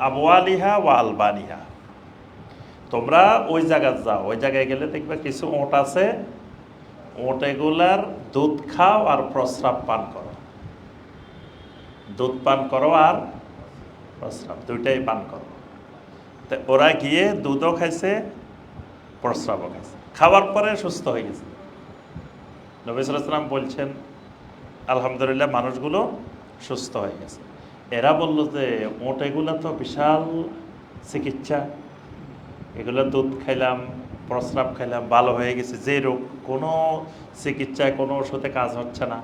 আবওয়ালিহা ওয়া আলবানিহা, তোমরা ওই জায়গায় যাও, ওই জায়গায় গেলে দেখবে কিছু ওট আছে, ওট এগুলার দুধ খাও আর প্রস্রাব পান করো, দুধ পান করো আর প্রস্রাব দুইটাই পান করো। তো ওরা গিয়ে দুধও খাইছে, প্রস্রাবও খাইছে, খাওয়ার পরে সুস্থ হয়ে গেছে। নবী সাল্লাল্লাহু আলাইহি ওয়াসাল্লাম বলছেন আলহামদুলিল্লাহ মানুষগুলো সুস্থ হয়ে গেছে। এরা বলল যে ওট এগুলো তো বিশাল চিকিৎসা, এগুলো দুধ খাইলাম, প্রস্রাব খাইলাম, ভালো হয়ে গেছে, যে রোগ কোনো চিকিৎসায় কোনো ওষুধে কাজ হচ্ছে না।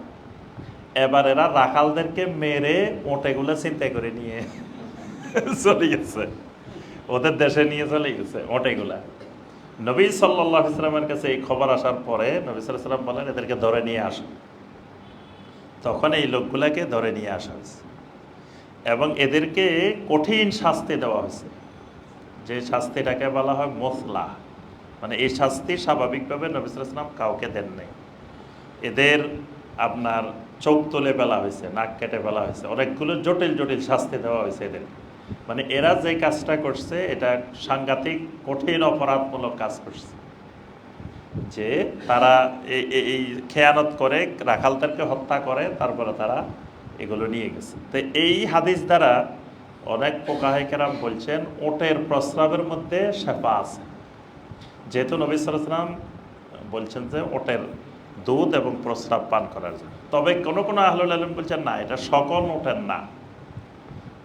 এবার এরা রাখালদেরকে মেরে ওট এগুলো চিন্তা করে নিয়ে চলে গেছে, ওদের দেশে নিয়ে চলে গেছে ওট এগুলা। নবী সাল্লাল্লাহু আলাইহি ওয়াসাল্লামের কাছে এই খবর আসার পরে নবী সাল্লাল্লাহু আলাইহি ওয়াসাল্লাম বলেন এদেরকে ধরে নিয়ে আসো। তখন এই লোকগুলাকে ধরে নিয়ে আসা হয়েছে এবং এদেরকে কঠিন শাস্তি দেওয়া হয়েছে, যে শাস্তিটাকে বলা হয় মোসলা। মানে এই শাস্তি স্বাভাবিকভাবে নবী সাল্লাল্লাহু আলাইহি ওয়াসাল্লাম কাউকে দেন নাই। এদের আপনার চোখ তুলে ফেলা হয়েছে, নাক কেটে ফেলা হয়েছে, অনেকগুলো জটিল জটিল শাস্তি দেওয়া হয়েছে এদের। মানে এরা যে কাজটা করছে এটা সাংঘাতিক কঠিন অপরাধমূলক কাজ করছে, যে তারা এই খেয়ানত করে রাখালদেরকে হত্যা করে, তারপরে তারা এগুলো নিয়ে গেছে। তো এই হাদিস দ্বারা অনেক ফুকাহায়ে কেরাম বলছেন ওটের প্রস্রাবের মধ্যে শেফা আছে, যেহেতু নবী সাল্লাল্লাহু আলাইহি ওয়াসাল্লাম বলছেন যে ওটের দুধ এবং প্রস্রাব পান করার জন্য। তবে কোনো কোনো আহলুল ইলম বলছেন না, এটা সকল ওটের না।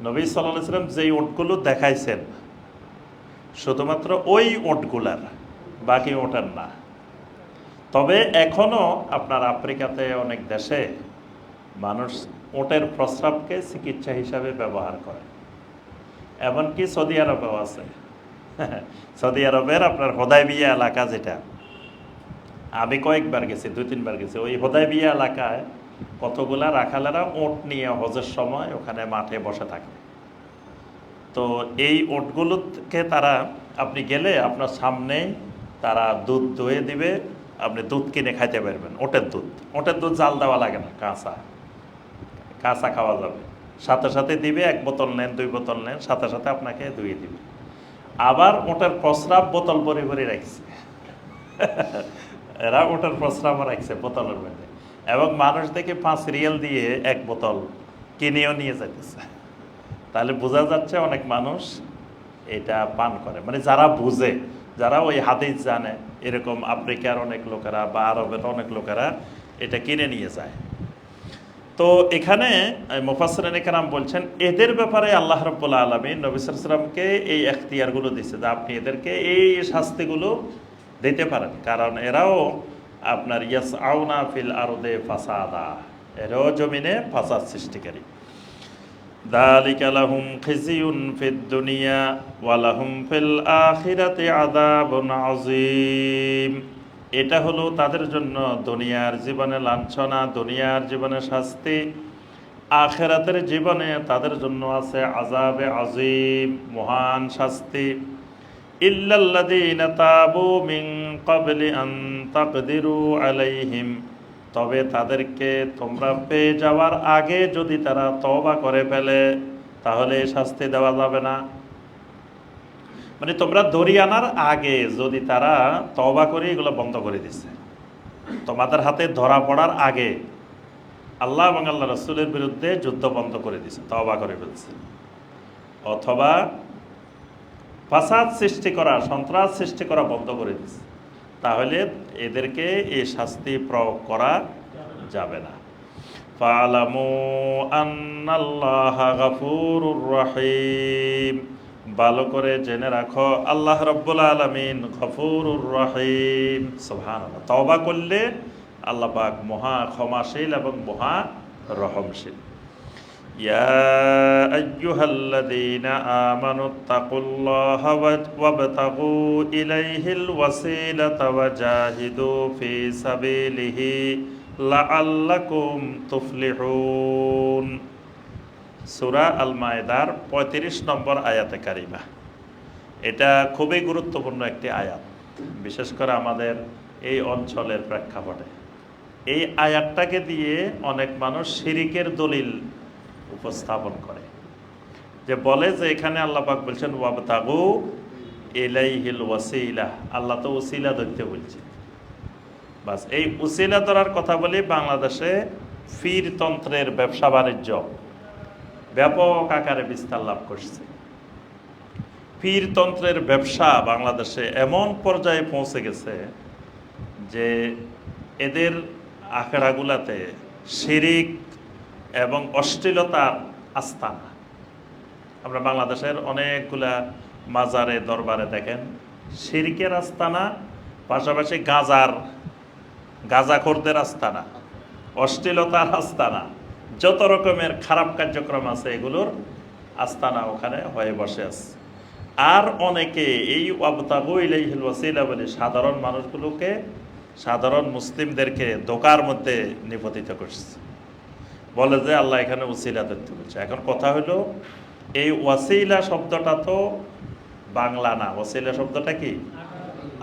নবী সাল্লাল্লাহু আলাইহি ওয়াসাল্লাম যেই ওটগুলো দেখাইছেন শুধুমাত্র ওই ওটগুলার, বাকি ওটের না। তবে এখনও আপনার আফ্রিকাতে অনেক দেশে মানুষ ওটের প্রস্রাবকে চিকিৎসা হিসাবে ব্যবহার করে, এমনকি সৌদি আরবেও আছে। সৌদি আরবের আপনার হুদায়বিয়া এলাকা, যেটা আমি কয়েকবার গেছি, 2-3 বার গেছি, ওই হুদায়বিয়া এলাকায় কতগুলা রাখালেরা ওট নিয়ে হজের সময় ওখানে মাঠে বসে থাকে। তো এই ওটগুলোকে তারা, আপনি গেলে আপনার সামনেই তারা দুধ দয়ে দিবে, আপনি দুধ কিনে খাইতে পারবেন। ওটের দুধ, ওটের দুধ জাল দেওয়া লাগে না, কাঁচা কাঁচা খাওয়া যাবে। সাথে সাথে দিবে, 1 বোতল নেন 2 বোতল নেন, সাথে সাথে আপনাকে ধুয়ে দিবে। আবার ওটের প্রস্রাব বোতল ভরে ভরে রাখছে, এরা ওটের প্রস্রাবও রাখছে বোতলের মধ্যে, এবং মানুষ দেখে 5 রিয়াল দিয়ে 1 বোতল কিনেও নিয়ে যাইতেছে। তাহলে বোঝা যাচ্ছে অনেক মানুষ এটা পান করে, মানে যারা বুঝে, যারা ওই হাদিস জানে, এরকম আফ্রিকার অনেক লোকেরা বা আরবের অনেক লোকেরা এটা কিনে নিয়ে যায়। তো এখানে মুফাসসিরিন কেরাম বলছেন এদের ব্যাপারে আল্লাহ রাব্বুল আলামিন নবী সাল্লাল্লাহু আলাইহি ওয়াসাল্লামকে এই এখতিয়ারগুলো দিচ্ছে যে আপনি এদেরকে এই শাস্তিগুলো দিতে পারেন, কারণ এরাও আপনার ইয়াসআউনা ফিল আরদে ফাসাদা, এরাও জমিনে ফাসাদ সৃষ্টিকারী। যালিকা লাহুম খিজিয়ুন ফিদ দুনিয়া ওয়া লাহুম ফিল আখিরাতি আযাবুন আযীম। এটা হলো তাদের জন্য দুনিয়ার জীবনে লাঞ্ছনা, দুনিয়ার জীবনে শাস্তি, আখিরাতের জীবনে তাদের জন্য আছে আযাবে আযীম, মহান শাস্তি। ইল্লাল্লাযীনা তাবু মিন ক্বাবলি আন তাকদিরু আলাইহিম, তবে তাদেরকে তোমরা পেয়ে যাওয়ার আগে যদি তারা তওবা করে ফেলে তাহলে শাস্তি দেওয়া যাবে না। মানে তোমরা ধরিয়ে আনার আগে যদি তারা তওবা করে এগুলো বন্ধ করে দিচ্ছে, তোমাদের হাতে ধরা পড়ার আগে আল্লাহ এবং আল্লাহ রাসূলের বিরুদ্ধে যুদ্ধ বন্ধ করে দিচ্ছে, তওবা করে ফেলছে, অথবা ফাসাদ সৃষ্টি করা, সন্ত্রাস সৃষ্টি করা বন্ধ করে দিচ্ছে, তাহলে এদেরকে এই শাস্তি প্রয়োগ করা যাবে না। ফালামু আন্নাল্লাহা গাফুরুর রহিম, ভালো করে জেনে রাখো আল্লাহ রাব্বুল আলামিন গফুরুর রহিম। সুবহানাল্লাহ, তওবা করলে আল্লাহ পাক মহা ক্ষমাশীল এবং মহা রহমশীল। ইয়া আইয়ুহাল্লাযীনা আমানুত্তাকুল্লাহা ওয়াবতাগু ইলাইহিল ওয়াসিলাতা ওয়াজাহিদু ফি সাবিলিহি লাআল্লাকুম তুফলিহুন। সূরা আল মায়েদার 35 নম্বর আয়াতে কারিমা। এটা খুবই গুরুত্বপূর্ণ একটি আয়াত, বিশেষ করে আমাদের এই অঞ্চলের প্রেক্ষাপটে। এই আয়াতটাকে দিয়ে অনেক মানুষ শিরিকের দলিল উপস্থাপন করে। যে বলে যে এখানে আল্লাহ পাক বলছেন ওয়াবতাগু ইলাইহিল ওয়াসিলা, আল্লাহ তো ওসিলা ধরতে বলছে। বাস এই ওসিলা ধরার কথা বলি, বাংলাদেশে ফিরতন্ত্রের ব্যবসা বাণিজ্য ব্যাপক আকারে বিস্তার লাভ করছে। পীরতন্ত্রের ব্যবসা বাংলাদেশে এমন পর্যায়ে পৌঁছে গেছে যে এদের আখড়াগুলাতে শিরিক এবং অশ্লীলতার আস্তানা। আমরা বাংলাদেশের অনেকগুলা মাজারে দরবারে দেখেন শিরিকের আস্তানা, পাশাপাশি গাঁজাখোরদের আস্তানা, অশ্লীলতার আস্তানা, যত রকমের খারাপ কার্যক্রম আছে এগুলোর আস্তানা ওখানে হয়ে বসে আছে। আর অনেকে এই ওয়াবতাগু ইলাইহিল ওয়াসিলা বলে সাধারণ মানুষগুলোকে, সাধারণ মুসলিমদেরকে ধোঁকার মধ্যে নিপতিত করছে, বলে যে আল্লাহ এখানে ওসিলা ধরতে বলছে। এখন কথা হলো এই ওয়াসিলা শব্দটা তো বাংলা না, ওসিলা শব্দটা কি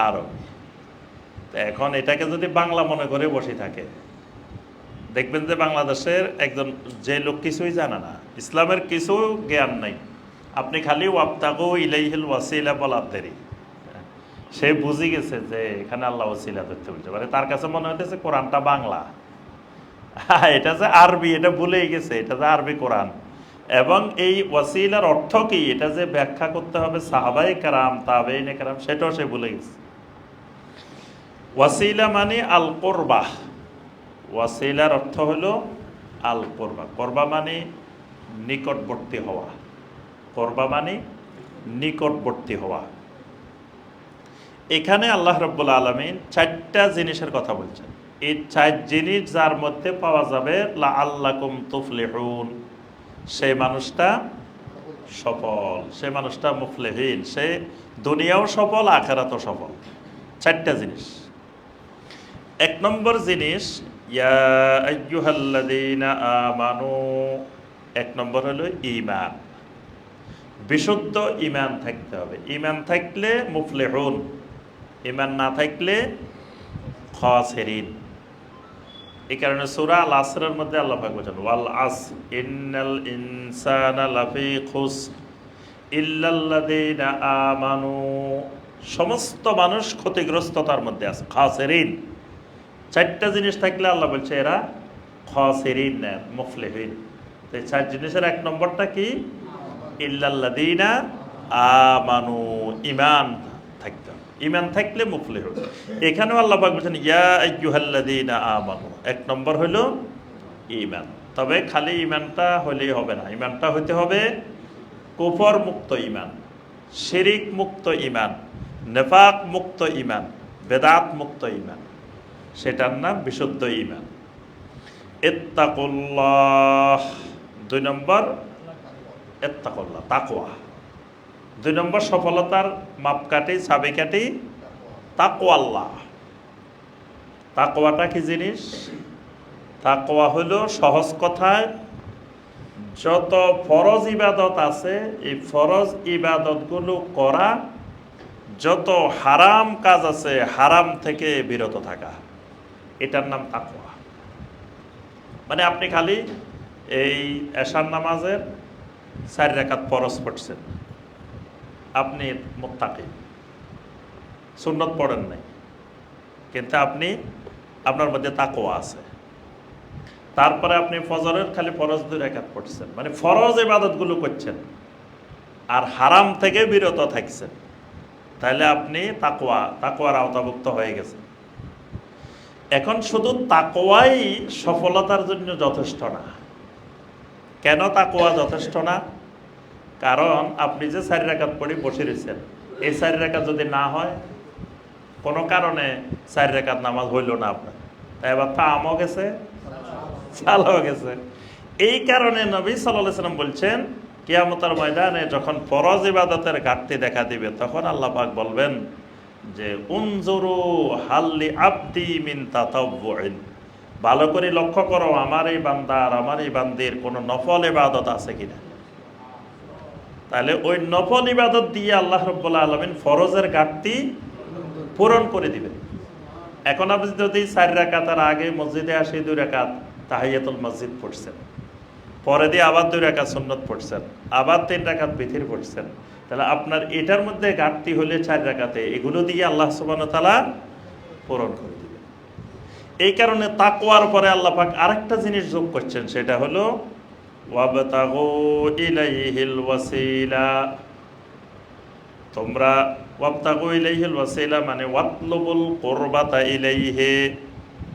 আরবি। এখন এটাকে যদি বাংলা মনে করে বসে থাকে, দেখবেন যে বাংলাদেশের একজন যে লোক কিছুই জানে না, ইসলামের কিছু জ্ঞান নাই, আপনি খালি ওয়াবতাগু ইলাইহিল ওয়াসিলা বলার দেরি, সে বুঝে গেছে যে এখানে আল্লাহ ওসিলা ধরতে বলছে। মানে তার কাছে মনে হইতেছে কোরআনটা বাংলা, এটা যে আরবি এটা ভুলেই গেছে, এটা যে আরবি কোরআন। এবং এই ওয়াসিলার অর্থ কি এটা যে ব্যাখ্যা করতে হবে সাহাবায়ে কেরাম, তাবেঈনে কেরাম, সেটাও সে ভুলে গেছে। ওয়াসিলা মানে আল কোরবা, ওয়াসিলার অর্থ হলো আল কোরবা। কোরবা মানে নিকটবর্তী হওয়া, কোরবা মানে নিকটবর্তী হওয়া। এখানে আল্লাহ রাব্বুল আলামিন 4টা জিনিসের কথা বলছেন। এই 4 জিনিস যার মধ্যে পাওয়া যাবে লাআল্লাকুম তুফলিহুন, সেই মানুষটা সফল, সেই মানুষটা মুফলিহিন, সে দুনিয়াও সফল আখিরাতেও সফল। 4টা জিনিস। 1 নম্বর জিনিস ইয়া আইয়ুহাল্লাযীনা আমানু, 1 নম্বর হলো ঈমান, বিশুদ্ধ ঈমান থাকতে হবে। ঈমান থাকলে মুফলিহুন, ঈমান না থাকলে খাসিরিন। এই কারণে সূরা আল আসরের মধ্যে আল্লাহ পাক বলেন ওয়াল আসর ইন্নাল ইনসানা লাফি খুসর ইল্লাল্লাযীনা আমানু, সমস্ত মানুষ ক্ষতিগ্রস্ততার মধ্যে আছে, খাসিরিন। 4টা জিনিস থাকলে আল্লাহ বলছে এরা খাসিরিন না, মুফলিহিন। তো এই 4 জিনিসের 1 নম্বরটা কি? ইল্লাল্লাযীনা আমানু, ঈমান থাকতে হবে। ঈমান থাকলে মুফলিহ। এখানেও আল্লাহ পাক বলেন ইয়া আইয়ুহাল্লাযীনা আমানু, 1 নম্বর হলো ঈমান। তবে খালি ঈমানটা হলেই হবে না, ঈমানটা হতে হবে কুফর মুক্ত ঈমান, শিরিক মুক্ত ঈমান, নেফাক মুক্ত ঈমান, বেদাত মুক্ত ঈমান, সেটার নাম বিশুদ্ধ ঈমান। ইত্তাকুল্লাহ, 2 নম্বর ইত্তাকুল্লাহ, তাকওয়া। 2 নম্বর সফলতার মাপকাঠি, চাবিকাঠি তাকওয়াল্লাহ। তাকওয়াটা কি জিনিস? তাকওয়া হলো সহজ কথায় যত ফরজ ইবাদত আছে এই ফরজ ইবাদতগুলো করা, যত হারাম কাজ আছে হারাম থেকে বিরত থাকা, এটার নাম তাকওয়া। মানে আপনি খালি এই এশার নামাজের 4 রাকাত ফরজ পড়ছেন, আপনি মুত্তাকি, সুন্নত পড়েন নাই, কিন্তু আপনার মধ্যে তাকওয়া আছে। তারপরে আপনি ফজরের খালি ফরজ 2 রাকাত পড়ছেন, মানে ফরজ ইবাদতগুলো করছেন আর হারাম থেকে বিরত থাকছেন, তাহলে আপনি তাকওয়ার আওতাভুক্ত হয়ে গেছেন। এখন শুধু তাকওয়াই সফলতার জন্য যথেষ্ট না। কেন তাকওয়া যথেষ্ট না? কারণ আপনি যে 4 রাকাত পড়ে বসে রয়েছেন, এই 4 রাকাত যদি না হয়, কোনো কারণে 4 রাকাত নামাজ হইল না আপনার, তাই এবার আমও গেছে, চালাও গেছে। এই কারণে নবী সাল্লাল্লাহু আলাইহি ওয়াসাল্লাম বলছেন কিয়ামতের ময়দানে যখন ফরজ ইবাদতের ঘাটতি দেখা দিবে, তখন আল্লাহ পাক বলবেন যে উনজুরু হাল্লি আবদি মিন তাতাওউইন, ভালো করে লক্ষ্য করো আমার এই বান্দার, আমার এই বান্দির কোনো নফল ইবাদত আছে কিনা। তাহলে ওই নফল ইবাদত দিয়ে আল্লাহ রাব্বুল আলামিন ফরজের ঘাটতি পূরণ করে দিবেন। এখন আপনি যদি 4 রাকাতের আগে মসজিদে আসে 2 রাকাত তাহিয়াতুল মসজিদ পড়ছেন, পরে দিয়ে আবার 2 রাকাত সুন্নত পড়ছেন, আবার 3 রাকাত বিতির পড়ছেন, তাহলে আপনার এটার মধ্যে ঘাটতি হলে 4 রাকাতে, এগুলো দিয়ে আল্লাহ সুবহানাহু ওয়া তাআলা পূরণ করে দিবেন। এই কারণে তাকওয়ার পরে আল্লাহ পাক আরেকটা জিনিস যোগ করছেন, সেটা হলো ওয়াবতাগু ইলাইহিল ওয়াসিলা। তোমরা ওয়াবতাগু ইলাইহিল ওয়াসিলা মানে ওয়াতলুবুল কুরবাতা ইলাইহি,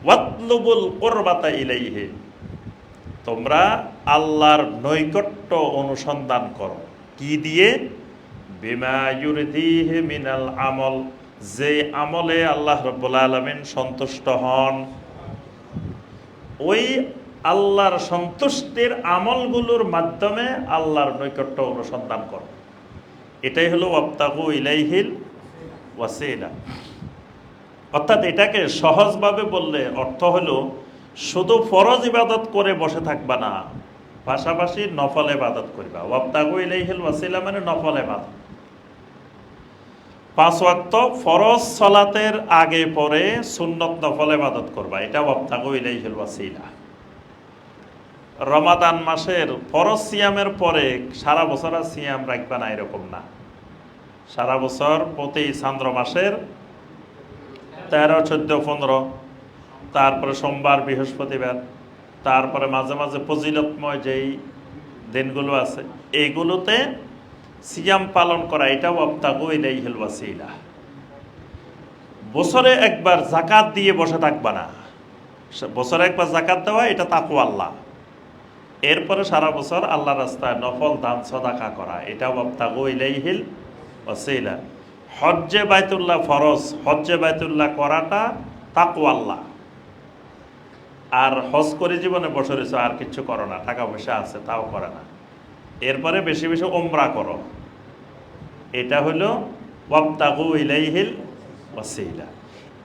ওয়াতলুবুল কুরবাতা ইলাইহি, তোমরা আল্লাহর নৈকট্য অনুসন্ধান করো। কি দিয়ে? বিমা ইউরদিহি মিনাল আমল, যে আমলে আল্লাহ রাব্বুল আলামিন সন্তুষ্ট হন, ওই আল্লাহর সন্তুষ্টির আমলগুলোর মাধ্যমে আল্লাহর নৈকট্য অনুসন্ধান করো। এটাই হলো ওয়াবতাগু ইলাইহিল ওয়াসিলা। অর্থাৎ এটাকে সহজভাবে বললে অর্থ হলো শুধু ফরজ ইবাদত করে বসে থাকবা না, পাশাপাশি নফল ইবাদত করবা। ওয়াবতাগু ইলাইহিল ওয়াসিলা মানে নফল ইবাদত। 5 ওয়াক্ত ফরজ সালাতের আগে পরে সুন্নত নফল ইবাদত করবা, এটা ওয়াবতাগু ইলাইহিল ওয়াসিলা। রমাদান মাসের ফরজ সিয়ামের পরে সারা বছর আর সিয়াম রাখবা না, এরকম না। সারা বছর প্রতি চান্দ্র মাসের 13, 14, 15, তারপরে সোমবার, বৃহস্পতিবার, তারপরে মাঝে মাঝে ফজিলতময় যেই দিনগুলো আছে এইগুলোতে সিয়াম পালন করা, এটা ওয়াবতাগু ইলাইহিল ওয়াসিলা। বছরে একবার যাকাত দিয়ে বসে থাকবা না, বছরে একবার যাকাত দেওয়া, এটা তাকওয়া আল্লাহ। এরপরে সারা বছর আল্লাহর রাস্তায় নফল দান সদাকা করা, এটা ওয়াবতাগু ইলাইহিল ওয়াসিলা। হজ্জে বাইতুল্লাহ ফরজ, হজ্জে বাইতুল্লাহ করাটা তাকওয়া আল্লাহ। আর হজ করে জীবনে বসে রয়েছে, আর কিছু করো না, টাকা পয়সা আছে তাও করে না, এরপরে বেশি বেশি উমরা করো, এটা হলো ওয়াবতাগু ইলাইহিল ওয়াসিলা।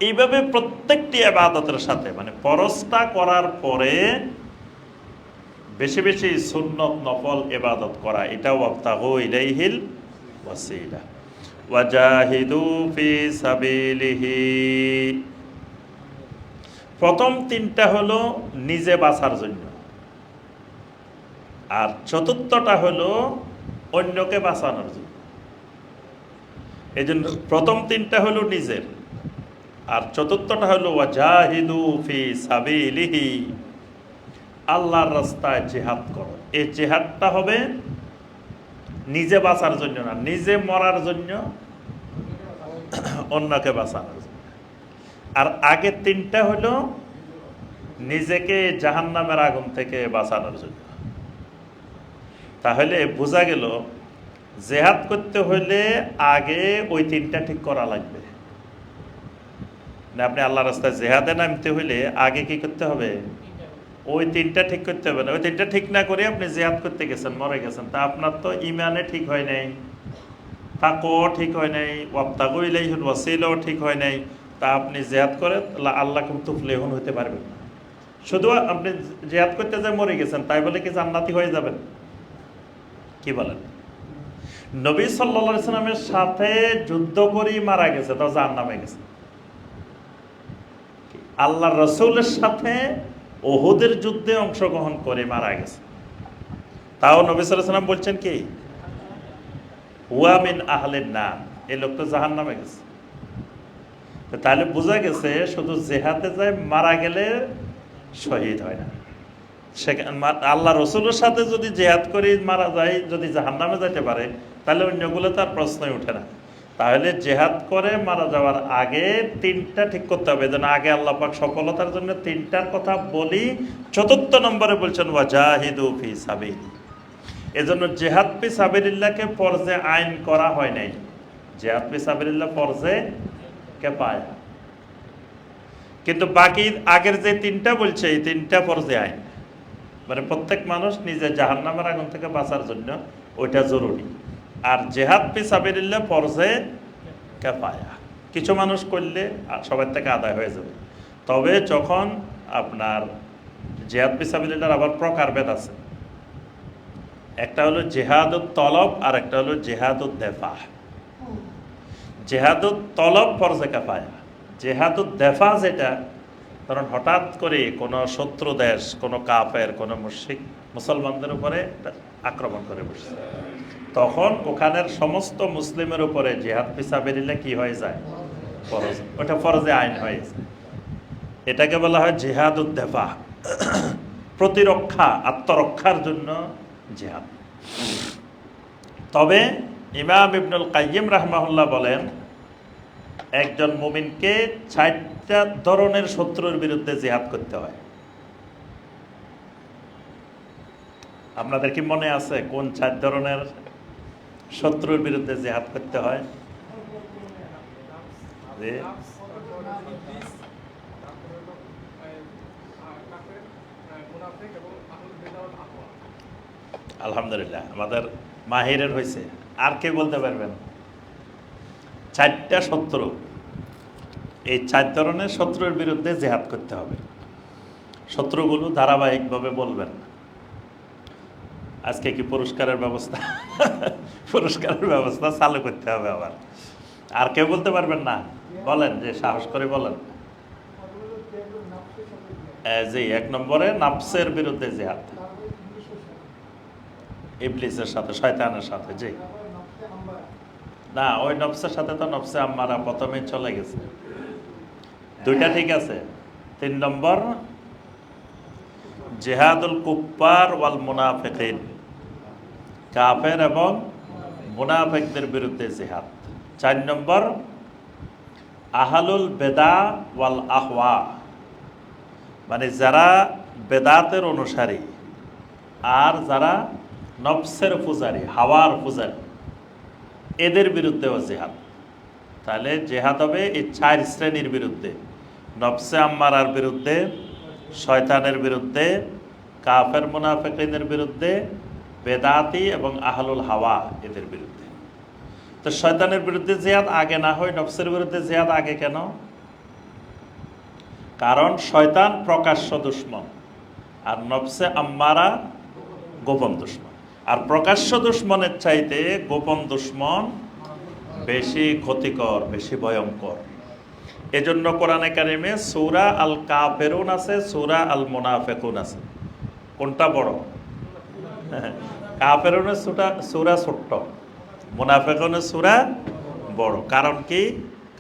এইভাবে প্রত্যেকটি ইবাদতের সাথে মানে ফরজটা করার পরে বেশি বেশি সুন্নত নফল ইবাদত করা, এটা ওয়াবতাগু ইলাইহিল ওয়াসিলা। ওয়াজাহিদু ফি সাবিলিহি। প্রথম 3টা হলো নিজে বাঁচার জন্য, আর চতুর্থটা হলো অন্যকে বাঁচানোর জন্য। এই জন্য প্রথম 3টা হলো নিজের, আর চতুর্থটা হলো ওয়াজাহিদু ফি সাবিলিহি, আল্লাহর রাস্তায় জিহাদ করো। এই জিহাদটা হবে নিজে বাঁচার জন্য না, নিজে মরার জন্য, অন্যকে বাঁচানোর জন্য। আর আগের 3টা হলো নিজেকে জাহান্নামের আগুন থেকে বাঁচানোর জন্য। তাহলে বোঝা গেল জিহাদ করতে হলে আগে ওই 3টা ঠিক করা লাগবে। না, আপনি আল্লাহ রাস্তায় জিহাদে নামতে হইলে আগে কি করতে হবে? ওই 3টা ঠিক করতে হবে না। ওই 3টা ঠিক না করে আপনি জিহাদ করতে গেছেন, মরে গেছেন, তা আপনার তো ইমানে ঠিক হয় নাই, তাকওয়া ঠিক হয় নাই, ওয়াবতাগু ইলাইহিল ওয়াসিলাও ঠিক হয় নাই, তা আপনি জিহাদ করে আল্লাহ কিন্তু তুফলিহুন হতে পারবেন না। শুধু আপনি জিহাদ করতে যে মরে গেছেন তাই বলে কি জান্নাতি হয়ে যাবেন? কি বলেন? নবী সাল্লাল্লাহু আলাইহি সাল্লামের সাথে যুদ্ধ করে মারা গেছে, তাও জাহান্নামে গেছে। আল্লাহর রাসূলের সাথে উহুদের যুদ্ধে অংশগ্রহণ করে মারা গেছে, তাও নবী সাল্লাল্লাহু আলাইহি সাল্লাম বলছেন কি হুয়া মিন আহলিন নার, এই লোক তো জাহান্নামে গেছে। তাহলে বোঝা গেছে শুধু জিহাদে যায় মারা গেলে শহীদ হয় না, আল্লাহ রসুলের সাথে যদি জিহাদ করে মারা যায়, যদি জাহান্নামে যেতে পারে, তাহলে অন্যগুলো তার প্রশ্নই ওঠে না। তাহলে জিহাদ করে মারা যাওয়ার আগে 3টা ঠিক করতে হবে, যেন আগে আল্লাহ পাক সফলতার জন্য 3টার কথা বলি। চতুর্থ নম্বরে বলছেন ওয়াজাহিদু ফি সাবিলি। এজন্য জিহাদ ফি সাবিলিল্লাহকে ফরজে আইন করা হয় নাই, জিহাদ ফি সাবিলিল্লাহ ফরজে কিফায়া। কিন্তু বাকি আগের যে 3টা বলছে, এই 3টা ফরজে আইন, মানে প্রত্যেক মানুষ নিজে জাহান্নামের আগুন থেকে বাঁচার জন্য ওইটা জরুরি। আর জিহাদ ফি সাবিলিল্লাহ ফরজে কিফায়া, কিছু মানুষ করলে সবার থেকে আদায় হয়ে যাবে। তবে যখন আপনার জিহাদ ফি সাবিলিল্লাহর আবার প্রকারভেদ আছে, একটা হলো জিহাদুত তলব আর একটা হলো জিহাদুত দেফা। জিহাদুত তলব ফরজে কিফায়া, জিহাদুত দেফা যেটা কারণ হঠাৎ করে কোনো শত্রু দেশ, কোনো কাফের, কোনো মুশরিক মুসলমানদের উপরে আক্রমণ করে বসছে, তখন ওখানের সমস্ত মুসলিমের উপরে জিহাদ ফিসাবিলিল্লাহ কি হয়ে যায়? ফরজ। ওটা ফরজে আইন হয়ে যায়। এটাকে বলা হয় জিহাদুদ্দেফা, প্রতিরক্ষা, আত্মরক্ষার জন্য জিহাদ। তবে ইমাম ইবনুল কাইয়িম রাহমাহুল্লাহ বলেন, একজন মুমিনকে ৬০টা ধরনের শত্রুর বিরুদ্ধে জিহাদ করতে হয়। আপনাদের কি মনে আছে কোন ৪ ধরনের শত্রুর বিরুদ্ধে জিহাদ করতে হয়? আলহামদুলিল্লাহ, আমাদের মাহিরের হয়েছে। আর কে বলতে পারবেন? ৪টা শত্রু। এই ৪ ধরনের শত্রুর বিরুদ্ধে জিহাদ করতে হবে। শত্রুগুলো ধারাবাহিকভাবে বলবেন। আজকে কি পুরস্কারের ব্যবস্থা? পুরস্কারের ব্যবস্থা চালু করতে হবে আবার। আর কেউ বলতে পারবেন না? বলেন, যে সাহস করে বলেন। জি, ১ নম্বরে নাফসের বিরুদ্ধে জিহাদ, ইবলিসের সাথে, শয়তানের সাথে। জি না, ওই নফসের সাথে তো নফসে আম্মারা প্রথমেই চলে গেছে, 2টা ঠিক আছে। 3 নম্বর জিহাদুল কুফার ওয়াল মুনাফিকিন, কাফের এবং মুনাফিকদের বিরুদ্ধে জিহাদ। 4 নম্বর আহলুল বেদা ওয়াল আহওয়া, মানে যারা বেদাতের অনুসারী আর যারা নফসের পূজারী, হাওয়ার পূজারী, এদের বিরুদ্ধেও জিহাদ। তাহলে জিহাদ হবে এই 4 শ্রেণীর বিরুদ্ধে: নফসে আম্মারার বিরুদ্ধে, শয়তানের বিরুদ্ধে, কাফের মুনাফিকিনের বিরুদ্ধে, বেদাতি এবং আহলুল হাওয়া এদের বিরুদ্ধে। তো শয়তানের বিরুদ্ধে জিহাদ আগে না হয়, নফসের বিরুদ্ধে জিহাদ আগে কেন? কারণ শয়তান প্রকাশ্য দুশমন আর নফসে আম্মারা গোপন দুশমন। আর প্রকাশ্য দুশমনের চাইতে গোপন দুশমন বেশি ক্ষতিকর, বেশি ভয়ঙ্কর। এজন্য কোরআনে কারিমে সূরা আল কাফিরুন আছে, সূরা আল মুনাফিকুন আছে। কোনটা বড়? কাফিরুনের সূরা ছোট্ট, মুনাফিকুনের সূরা বড়। কারণ কি?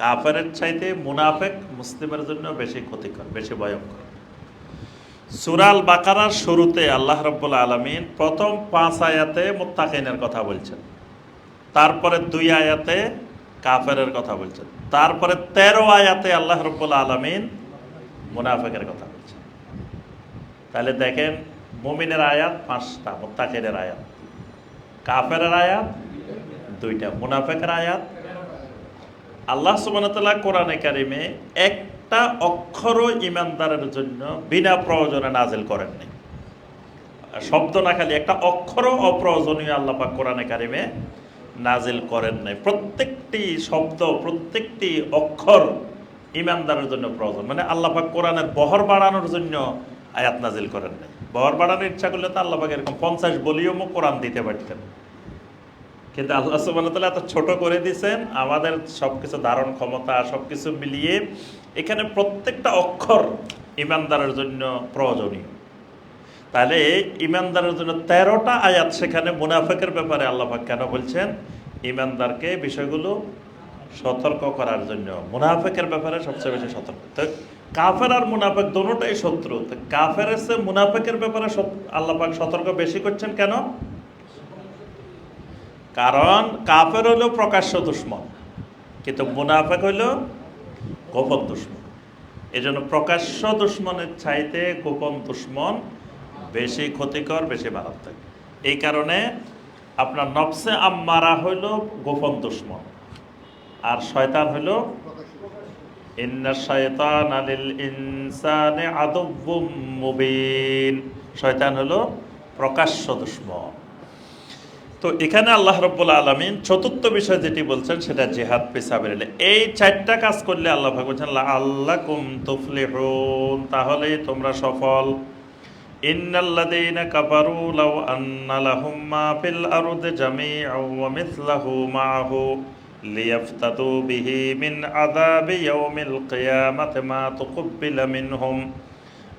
কাফেরের চাইতে মুনাফিক মুসলিমের জন্য বেশি ক্ষতিকর, বেশি ভয়ঙ্কর। সূরা আল বাকারার শুরুতে আল্লাহ রাব্বুল আলামিন প্রথম 5 আয়াতে মুত্তাকিনের কথা বলছেন, তারপরে 2 আয়াতে কাফেরের কথা বলছেন, তারপরে 13 আয়াতে আল্লাহ রাব্বুল আলামিন মুনাফিকের কথা বলছেন। তাহলে দেখেন, মুমিনের আয়াত 5টা, মুত্তাকিনের আয়াত, কাফেরের আয়াত 2টা, মুনাফিকের আয়াত। আল্লাহ সুবহানাহু ওয়া তাআলা কোরআনে কারিমে একটা অক্ষরও ঈমানদারের জন্য বিনা প্রয়োজনে নাজিল করেননি। শব্দ না, খালি একটা অক্ষরও অপ্রয়োজনীয় আল্লাহ পাক কোরআনে কারিমে নাজিল করেন নাই। প্রত্যেকটি শব্দ, প্রত্যেকটি অক্ষর ঈমানদারের জন্য প্রয়োজন। মানে আল্লাহ পাক কোরআনের বহর বাড়ানোর জন্য আয়াত নাজিল করেন নাই। বহর বাড়ানোর ইচ্ছা করলে তো আল্লাহ পাক এরকম 50 ভলিউমও কোরআন দিতে পারতেন, কিন্তু আল্লাহ সুবহানাহু ওয়া তাআলা এত ছোট করে দিয়েছেন। আমাদের সবকিছু ধারণ ক্ষমতা, সবকিছু মিলিয়ে এখানে প্রত্যেকটা অক্ষর ঈমানদারের জন্য প্রয়োজনীয়। তাহলে ঈমানদারের জন্য 13টা আয়াত। সেখানে মুনাফিকের ব্যাপারে আল্লাহ পাক কেন বলছেন? ঈমানদারকে বিষয়গুলো সতর্ক করার জন্য। মুনাফিকের ব্যাপারে সবচেয়ে বেশি সতর্ক। তো কাফের আর মুনাফিক দুটোটাই শত্রু। তো কাফেরের চেয়ে মুনাফিকের ব্যাপারে আল্লাহ পাক সতর্ক বেশি করছেন কেন? কারণ কাফের হলো প্রকাশ্য দুশমন, কিন্তু মুনাফিক হলো গোপন দুশমন। এই জন্য প্রকাশ্য দুশমনের চাইতে গোপন দুশমন বেশি ক্ষতিকর, বেশি মারাত্মক। এই কারণে আপনার নফসে আম্মারা হইল গোপন দুশমন, আর শয়তান হইল ইন্না শায়তানা লিল ইনসানি আদুউম মুবিন। শয়তান হলো প্রকাশ্য দুশমন। তো এখানে আল্লাহ রাব্বুল আলামিন চতুর্থ বিষয় যেটি বলছেন সেটা জিহাদ ফি সাবিলিল্লাহ। এই 4টা কাজ করলে আল্লাহ পাক বলছেন লাআল্লাকুম তুফলিহুন, তাহলে তোমরা সফল। ইন্নাল্লাযীনা কাফারু লাউ আন্না লাহুম মা ফিল আরদি জামিআন ওয়া মিসলাহু মাআহু লিয়াফতাদু বিহি মিন আযাবি ইয়াউমিল কিয়ামাতি মা তুকব্বিলা মিনহুম।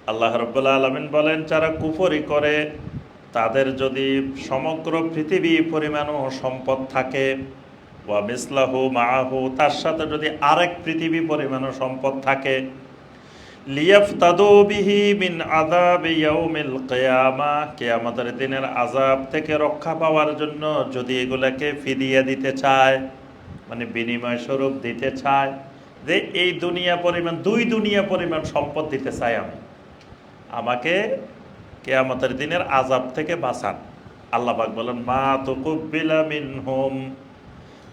আল্লাহ রাব্বুল আলামিন বলেন, যারা কুফরি করে তাদের যদি সমগ্র পৃথিবী পরিমাণও সম্পদ থাকে, ওয়া মিসলাহু মাআহু, তার সাথে যদি আরেক পৃথিবী পরিমাণও সম্পদ থাকে, লিয়াফতাদু বিহি মিন আযাবি ইয়াউমিল কিয়ামা, কিয়ামতের দিনের আযাব থেকে রক্ষা পাওয়ার জন্য যদি এগুলাকে ফিদিয়া দিতে চায়, মানে বিনিময় স্বরূপ দিতে চায়, যে এই দুনিয়া পরিমাণ, দুই দুনিয়া পরিমাণ সম্পদ দিতে চাই আমি, আমাকে কিয়ামতের দিনের আযাব থেকে বাঁচান। আল্লাহ পাক বলেন, মা তুকুব্বিলা মিনহুম,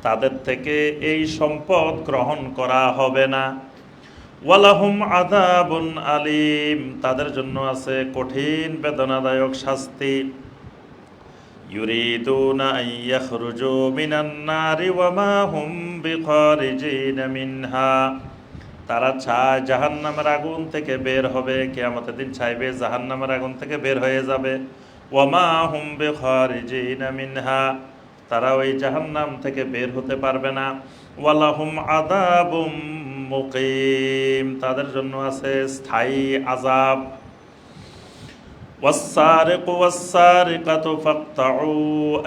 তাদের থেকে এই সম্পদ গ্রহণ করা হবে না। ওয়ালাহুম আযাবুন আলীম, তাদের জন্য আছে কঠিন বেদনাদায়ক শাস্তি। ইউরিদুনা আন ইয়াখরুজু মিনান নারি ওয়া মা হুম বিখারিজিনা মিনহা, তারা চায় জাহান্নামের আগুন থেকে বের হবে, কিয়ামতের দিন চাইবে জাহান্নামের আগুন থেকে বের হয়ে যাবে। ওয়া মা হুম বিখারিজিনা মিনহা, তারা ওই জাহান্নাম থেকে বের হতে পারবে না। ওয়ালাহুম আযাবুম মুকিম, তাদের জন্য আছে স্থায়ী আযাব। ওয়াস-সারিকু ওয়াস-সারিকাতু ফাকতাউ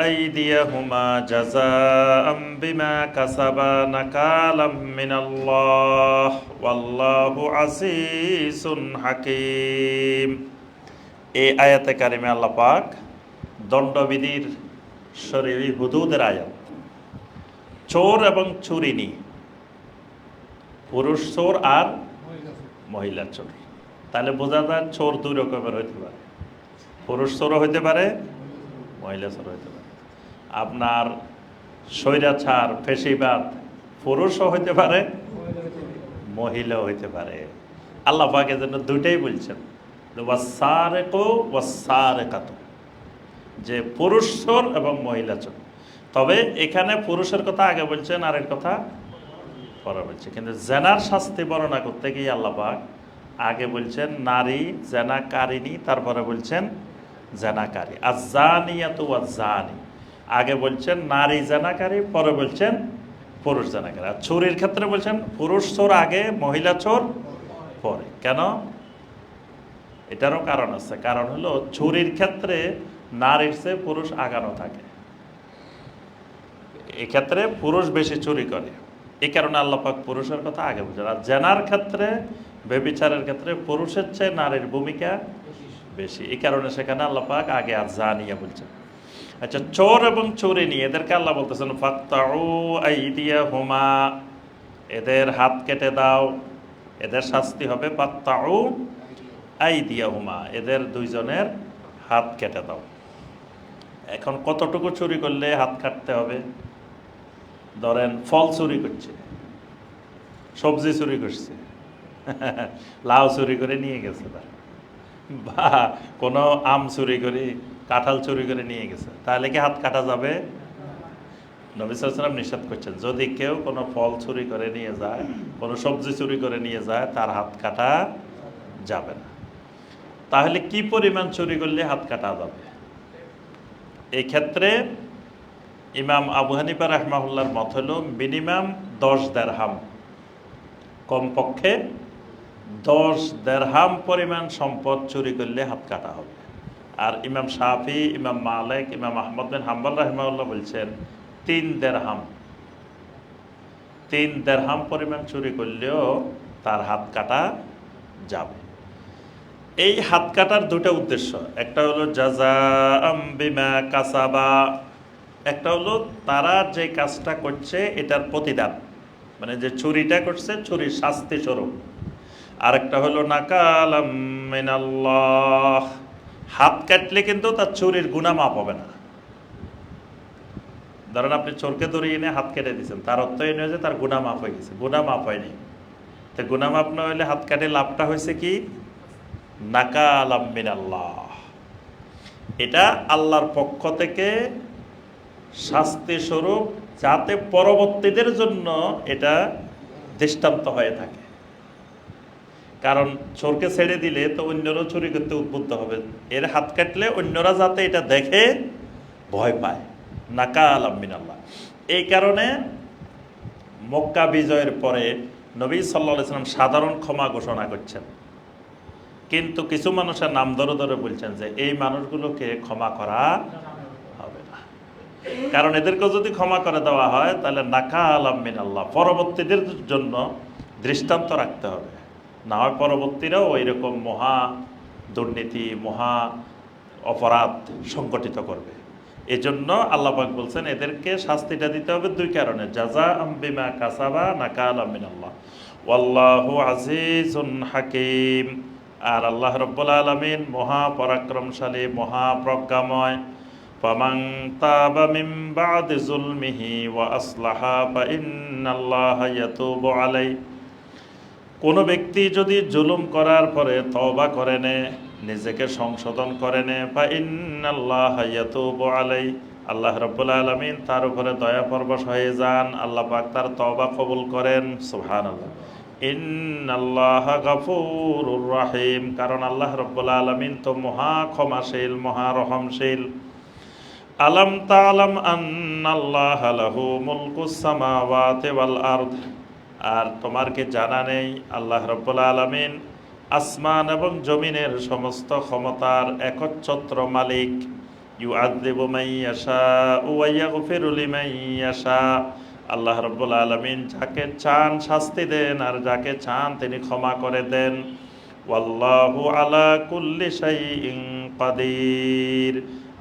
আইদিয়াহুমা জাযাআম বিমা কাসাবা নাকালাম মিনাল্লাহ ওয়াল্লাহু আজিজুন হাকীম। এই আয়াতে কারিমে আল্লাহ পাক দণ্ডবিধির শরীয়ী হুদুদের আয়াত, চোর এবং চুরিনি, পুরুষ চোর আর মহিলা চোর। তাহলে বোঝা যায় চোর দুই রকমের হইতে পারে, পুরুষ চোরও হইতে পারে, মহিলা চোর হইতে পারে। আপনার স্বৈরাচার ফেসিবাদ পুরুষও হইতে পারে, মহিলাও হইতে পারে। আল্লাহ পাক এর জন্য দুইটাই বলছেন, ওয়াস-সারিকু ওয়াস-সারিকাতু, যে পুরুষ চোর এবং মহিলা চোর। তবে এখানে পুরুষের কথা আগে বলছেন, আরেক কথা পরে বলছে। কিন্তু জেনার শাস্তি বর্ণনা করতে গিয়ে আল্লাহ পাক আগে বলছেন নারী জেনাকারিনী, তারপরে বলছেন জেনাকারী। আয-যানিয়াতু ওয়াজ-যানি, আগে বলছেন নারী জেনাকারী, পরে বলছেন পুরুষ জেনাকারী। আর চুরির ক্ষেত্রে বলছেন পুরুষ চোর আগে, মহিলা চোর পরে। কেন? এটারও কারণ আছে। কারণ হলো চুরির ক্ষেত্রে নারীর চেয়ে পুরুষ আগানো থাকে, এক্ষেত্রে পুরুষ বেশি চুরি করে, এই কারণে আল্লাহ পাক পুরুষের কথা আগে বলছেন। আর জেনার ক্ষেত্রে, ব্যভিচারের ক্ষেত্রে পুরুষের চেয়ে নারীর ভূমিকা বেশি, এই কারণে সেখানে আল্লাহ পাক আগে আয-যানিয়া বলছেন। আচ্ছা, চোর এবং চোরিনী এদেরকে আল্লাহ বলতেছেন ফাকতাউ আইদিয়াহুমা, এদের হাত কেটে দাও, এদের শাস্তি হবে ফাকতাউ আইদিয়াহুমা, এদের দুইজনের হাত কেটে দাও। এখন কতটুকু চুরি করলে হাত কাটতে হবে? ধরেন ফল চুরি করছে, সবজি চুরি করছে, লাউ চুরি করে নিয়ে গেছে, বা কোনো আম চুরি করে, কাঁঠাল চুরি করে নিয়ে গেছে, তাহলে কি হাত কাটা যাবে? নবী সাল্লাল্লাহু আলাইহি ওয়াসাল্লাম নিষেধ করছেন, যদি কেউ কোনো ফল চুরি করে নিয়ে যায়, কোনো সবজি চুরি করে নিয়ে যায়, তার হাত কাটা যাবে না। তাহলে কি পরিমাণ চুরি করলে হাত কাটা যাবে? এই ক্ষেত্রে ইমাম আবু হানিফা রাহমাহুল্লাহর মত হলো মিনিমাম 10 দিরহাম, কমপক্ষে 10 দিরহাম পরিমাণ সম্পদ চুরি করলে হাত কাটা হবে। আর ইমাম শাফি, ইমাম মালিক, ইমাম আহমদ বিন হাম্বল রাহমাহুল্লাহ বলছেন 3 দিরহাম, 3 দিরহাম পরিমাণ চুরি করলেও তার হাত কাটা যাবে। এই হাত কাটার দুটো উদ্দেশ্য, একটা হলো জাযাআম বিমা কাসাবা, একটা হলো তারা যে কাজটা করছে এটার প্রতিদান, মানে যে চুরিটা করছে চুরির শাস্তি স্বরূপ। আরেকটা হলো নাকালাম মিনাল্লাহ, হাত কাটলে কিন্তু তার চুরির গুনাহ মাফ হবে না। ধরেন আপনি চোরকে ধরে এনে হাত কেটে দিয়েছেন, তার অর্থ এই নয় যে তার গুনাহ মাফ হয়ে গেছে, গুনাহ মাফ হয়নি। তো গুনাহ মাফ না হইলে হাত কাটে লাভটা হয়েছে কি? নাকালাম মিনাল্লাহ, এটা আল্লাহর পক্ষ থেকে শাস্তি স্বরূপ, যাতে পরবর্তীদের জন্য এটা দৃষ্টান্ত হয়ে থাকে। কারণ চোরকে ছেড়ে দিলে তো অন্যরাও চুরি করতে উদ্বুদ্ধ হবে, এর হাত কাটলে অন্যরা যাতে এটা দেখে ভয় পায়। নাকালাম মিনাল্লাহ, এই কারণে মক্কা বিজয়ের পরে নবী সাল্লাল্লাহু আলাইহি ওয়াসাল্লাম সাধারণ ক্ষমা ঘোষণা করছেন, কিন্তু কিছু মানুষের নাম ধরে ধরে বলছেন যে এই মানুষগুলোকে ক্ষমা করা হবে না, কারণ এদেরকে যদি ক্ষমা করে দেওয়া হয় তাহলে নাকালাম মিনাল্লাহ, পরবর্তীদের জন্য দৃষ্টান্ত রাখতে হবে, না হয় পরবর্তীরাও ওই রকম মহা দুর্নীতি মহা অপরাধ সংগঠিত করবে। এজন্য আল্লাহ পাক বলছেন এদেরকে শাস্তিটা দিতে হবে দুই কারণে, জাযাআম বিমা কাসাবা নাকালাম মিনাল্লাহ ওয়াল্লাহু আজিজুন হাকীম। আর আল্লাহ রাব্বুল আলামিন মহা পরাক্রমশালী মহা প্রজ্ঞাময়। ফামান তাবা মিন বাদি যুলমিহি ওয়া আসলাহা ফাইন্নাল্লাহা ইয়াতুবু আলাইহি। কোনো ব্যক্তি যদি জুলুম করার পরে তওবা করে নেয়, নিজেকে সংশোধন করে নেয়, ফাইন্নাল্লাহা ইয়াতুবু আলাইহি, আল্লাহ রাব্বুল আলামিন তার উপরে দয়া পরবশ হয়ে যান, আল্লাহ পাক তার তওবা কবুল করেন। সুবহানাল্লাহ। ইন্নাল্লাহা গাফুরুর রাহিম, কারণ আল্লাহ রাব্বুল আলামিন তো মহা ক্ষমাশীল মহা রহমশীল। আলাম তা'লাম আন্নাল্লাহা লাহু মুলকুস সামাওয়াতি ওয়াল আরদ, আর তোমার কি জানা নেই আল্লাহ রাব্বুল আলামিন আসমান এবং জমিনের সমস্ত ক্ষমতার একচ্ছত্র মালিক। ইউআযযিবু মান ইয়াশাউ ওয়া ইয়াগফিরু লিমান ইয়াশা, আল্লাহ রাব্বুল আলামিন যাকে চান শাস্তি দেন আর যাকে চান তিনি ক্ষমা করে দেন। ওয়াল্লাহু আলা কুল্লি শাইইন কাদির,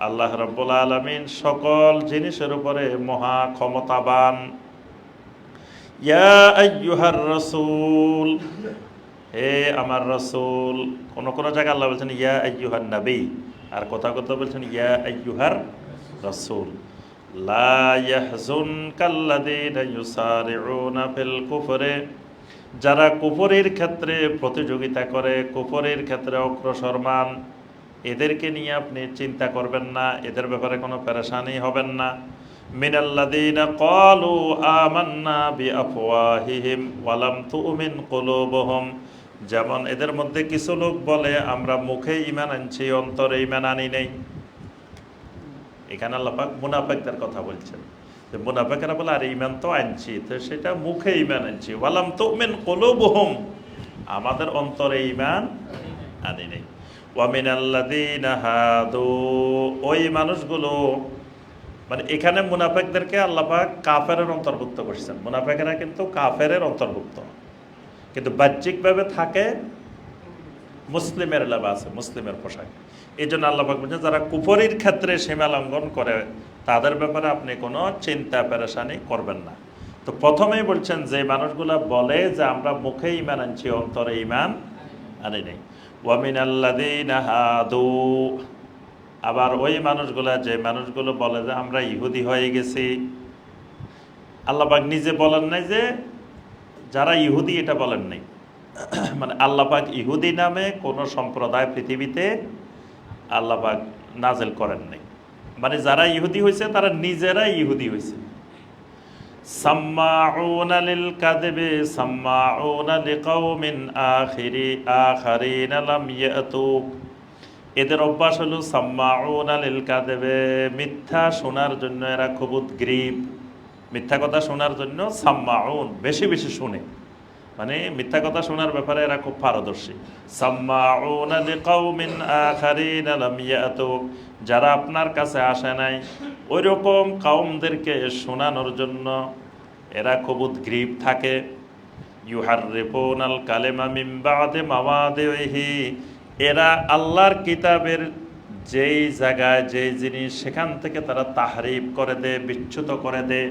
আল্লাহ রাব্বুল আলামিন সকল জিনিসের উপরে মহা ক্ষমতাবান। ইয়া আইয়ুহার রাসূল, হে আমার রাসূল। কোন কোন জায়গায় আল্লাহ বলছেন ইয়া আইয়ুহান নবী, আর কথা কথা বলছেন ইয়া আইয়ুহার রাসূল। লা ইয়াহজুনকাল্লাযীনা ইউসারিউনা ফিল কুফরি, যারা কুফরের ক্ষেত্রে প্রতিযোগিতা করে, কুফরের ক্ষেত্রে অগ্রসরমান, এদেরকে নিয়ে আপনি চিন্তা করবেন না, এদের ব্যাপারে কোনো পেরেশানি হবেন না। মিনাল্লাযীনা ক্বালু আমান্না বিআফওয়াহিহিম ওয়া লাম তুমিন কুলুবুহুম, যেমন এদের মধ্যে কিছু লোক বলে আমরা মুখে ঈমান আনছি অন্তরে ঈমান আনি নেই। এখানে আল্লাহ পাক মুনাফিকদের কথা বলছেন, যে মুনাফিকরা বলে আর ঈমান তো আনছি, তো সেটা মুখে ঈমান আনছি, ওয়া লাম তুমিন কুলুবুহুম, আমাদের অন্তরে ঈমান আনি নেই। ওয়া মিনাল্লাযীনা হাদু, ওই মানুষগুলো, মানে এখানে মুনাফিকদেরকে আল্লাহ পাক কাফেরের অন্তর্ভুক্ত করেছেন। মুনাফিকরা কিন্তু কাফেরের অন্তর্ভুক্ত, কিন্তু বাহ্যিকভাবে থাকে মুসলিমের লেবাসে, মুসলিমের পোশাক। এই জন্য আল্লাহ পাক বলছেন যারা কুফরির ক্ষেত্রে সীমা লঙ্ঘন করে তাদের ব্যাপারে আপনি কোনো চিন্তা পেরেশানি করবেন না। তো প্রথমেই বলছেন যে মানুষগুলা বলে যে আমরা মুখে ঈমান আনছি অন্তরে ঈমান আনি নেই। ওয়া মিনাল্লাযীনা হাদু, আবার ওই মানুষগুলা যে মানুষগুলো বলে যে আমরা ইহুদি হয়ে গেছি, আল্লাহ পাক নিজে বলেন নাই যে যারা ইহুদি, এটা বলেন নাই। মানে আল্লাহ পাক ইহুদি নামে কোনো সম্প্রদায় পৃথিবীতে আল্লাহ পাক নাজেল করেন নাই। মানে যারা ইহুদি হয়েছে তারা নিজেরাই ইহুদি হয়েছে। সাম্মাউনা লিল কাযিবি সাম্মাউনা লিকাওমিন আখারিনা লাম ইয়াতুক, এদের অভ্যাস হলো সাম্মাউনা লিল কাযিবি, মিথ্যা শোনার জন্য এরা খুব উদগ্রীব, মিথ্যা কথা শোনার জন্য সাম্মাউন, বেশি বেশি শুনে, মানে মিথ্যা কথা শোনার ব্যাপারে এরা খুব পারদর্শী। সাম্মাউনা লিকাওমিন আখারিনা লাম ইয়াতুক, যারা আপনার কাছে আসে নাই ওই রকম কাউমদেরকে শোনানোর জন্য এরা খুব উদগ্রীব থাকে। ইউহাররিফুনাল কালিমা মিন বাদি মাওয়াদিহি, এরা আল্লাহর কিতাবের যেই জায়গায় যেই জিনিস সেখান থেকে তারা তাহরিফ করে দেয়, বিচ্যুত করে দেয়।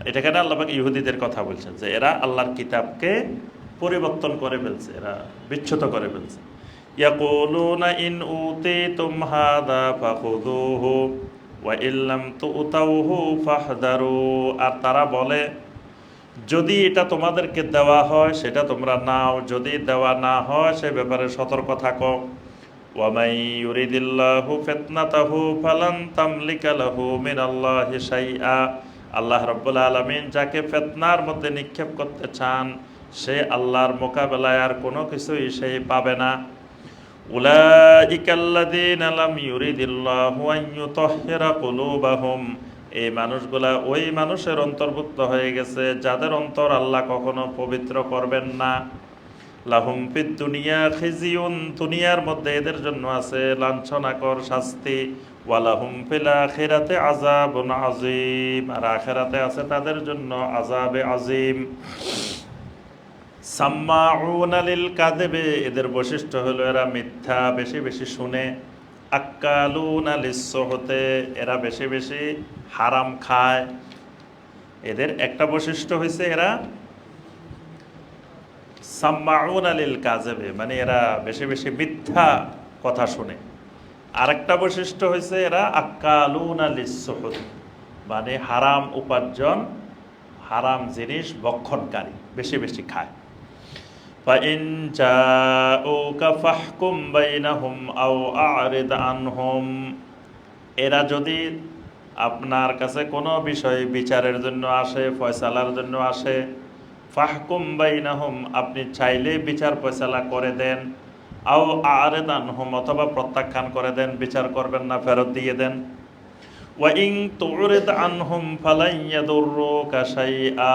এটাকে আল্লাহ পাক ইহুদিদের কথা বলছেন যে এরা আল্লাহর কিতাবকে পরিবর্তন করে ফেলছে, এরা বিচ্যুত করে ফেলছে। ইয়াকুলুনা ইন উতিতুম হাদা ফাখুযুহু ওয়া ইল্লাম তুতাউহু ফাহদারু, আর তারা বলে যদি এটা তোমাদেরকে দেওয়া হয় সেটা তোমরা নাও, যদি দেওয়া না হয় সে ব্যাপারে সতর্ক থাকো। ওয়া মান ইউরিদিল্লাহু ফিতনাতাহু ফালান তামলিকা লাহু মিনাল্লাহি শাইআ, আল্লাহ রাব্বুল আলামিন যাকে ফিতনার মধ্যে নিক্ষেপ করতে চান সে আল্লাহর মোকাবেলায় আর কোনো কিছুই সে পাবে না। উলাইকাল্লাযীনা লাম ইউরিদিল্লাহু আন ইউতাহহিরা কুলুবাহুম, এই মানুষগুলা ওই মানুষের অন্তর্ভুক্ত হয়ে গেছে যাদের অন্তর আল্লাহ কখনো পবিত্র করবেন না। লাহুম ফিদ দুনিয়া খিজিউন, দুনিয়ার মধ্যে এদের জন্য আছে লাঞ্ছনাকর শাস্তি। ওয়ালাহুম ফিল আখিরাতি আযাবুন আযীম, আর আখিরাতে আছে তাদের জন্য আযাবে আযীম। সাম্মাউনা লিল কাযিবি, এদের বৈশিষ্ট্য হলো এরা মিথ্যা বেশি বেশি শুনে। আক্কালুনা লিস-সুহতি, এরা বেশি বেশি হারাম খায়। এদের একটা বৈশিষ্ট্য হয়েছে এরা সাম্মাউনা লিল কাযিবি, মানে এরা বেশি বেশি মিথ্যা কথা শুনে। আরেকটা বৈশিষ্ট্য হয়েছে এরা আক্কালুনা লিস-সুহতি, মানে হারাম উপার্জন, হারাম জিনিস ভক্ষণকারী, বেশি বেশি খায়। فَإِنْ جَاءُوكَ فَاحْكُمْ بَيْنَهُمْ أَوْ أَعْرِضْ عَنْهُمْ, এরা যদি আপনার কাছে কোনো বিষয় বিচারের জন্য আসে, ফয়সালার জন্য আসে, ফাহকুম বাইনাহুম, আপনি চাইলে বিচার ফয়সালা করে দেন। আও আ'রিদ আনহুম, অথবা প্রত্যাখ্যান করে দেন, বিচার করবেন না, ফেরত দিয়ে দেন। ওয়া ইন তু'রিদ আনহুম ফালান ইয়াদুররুকা শাইআ,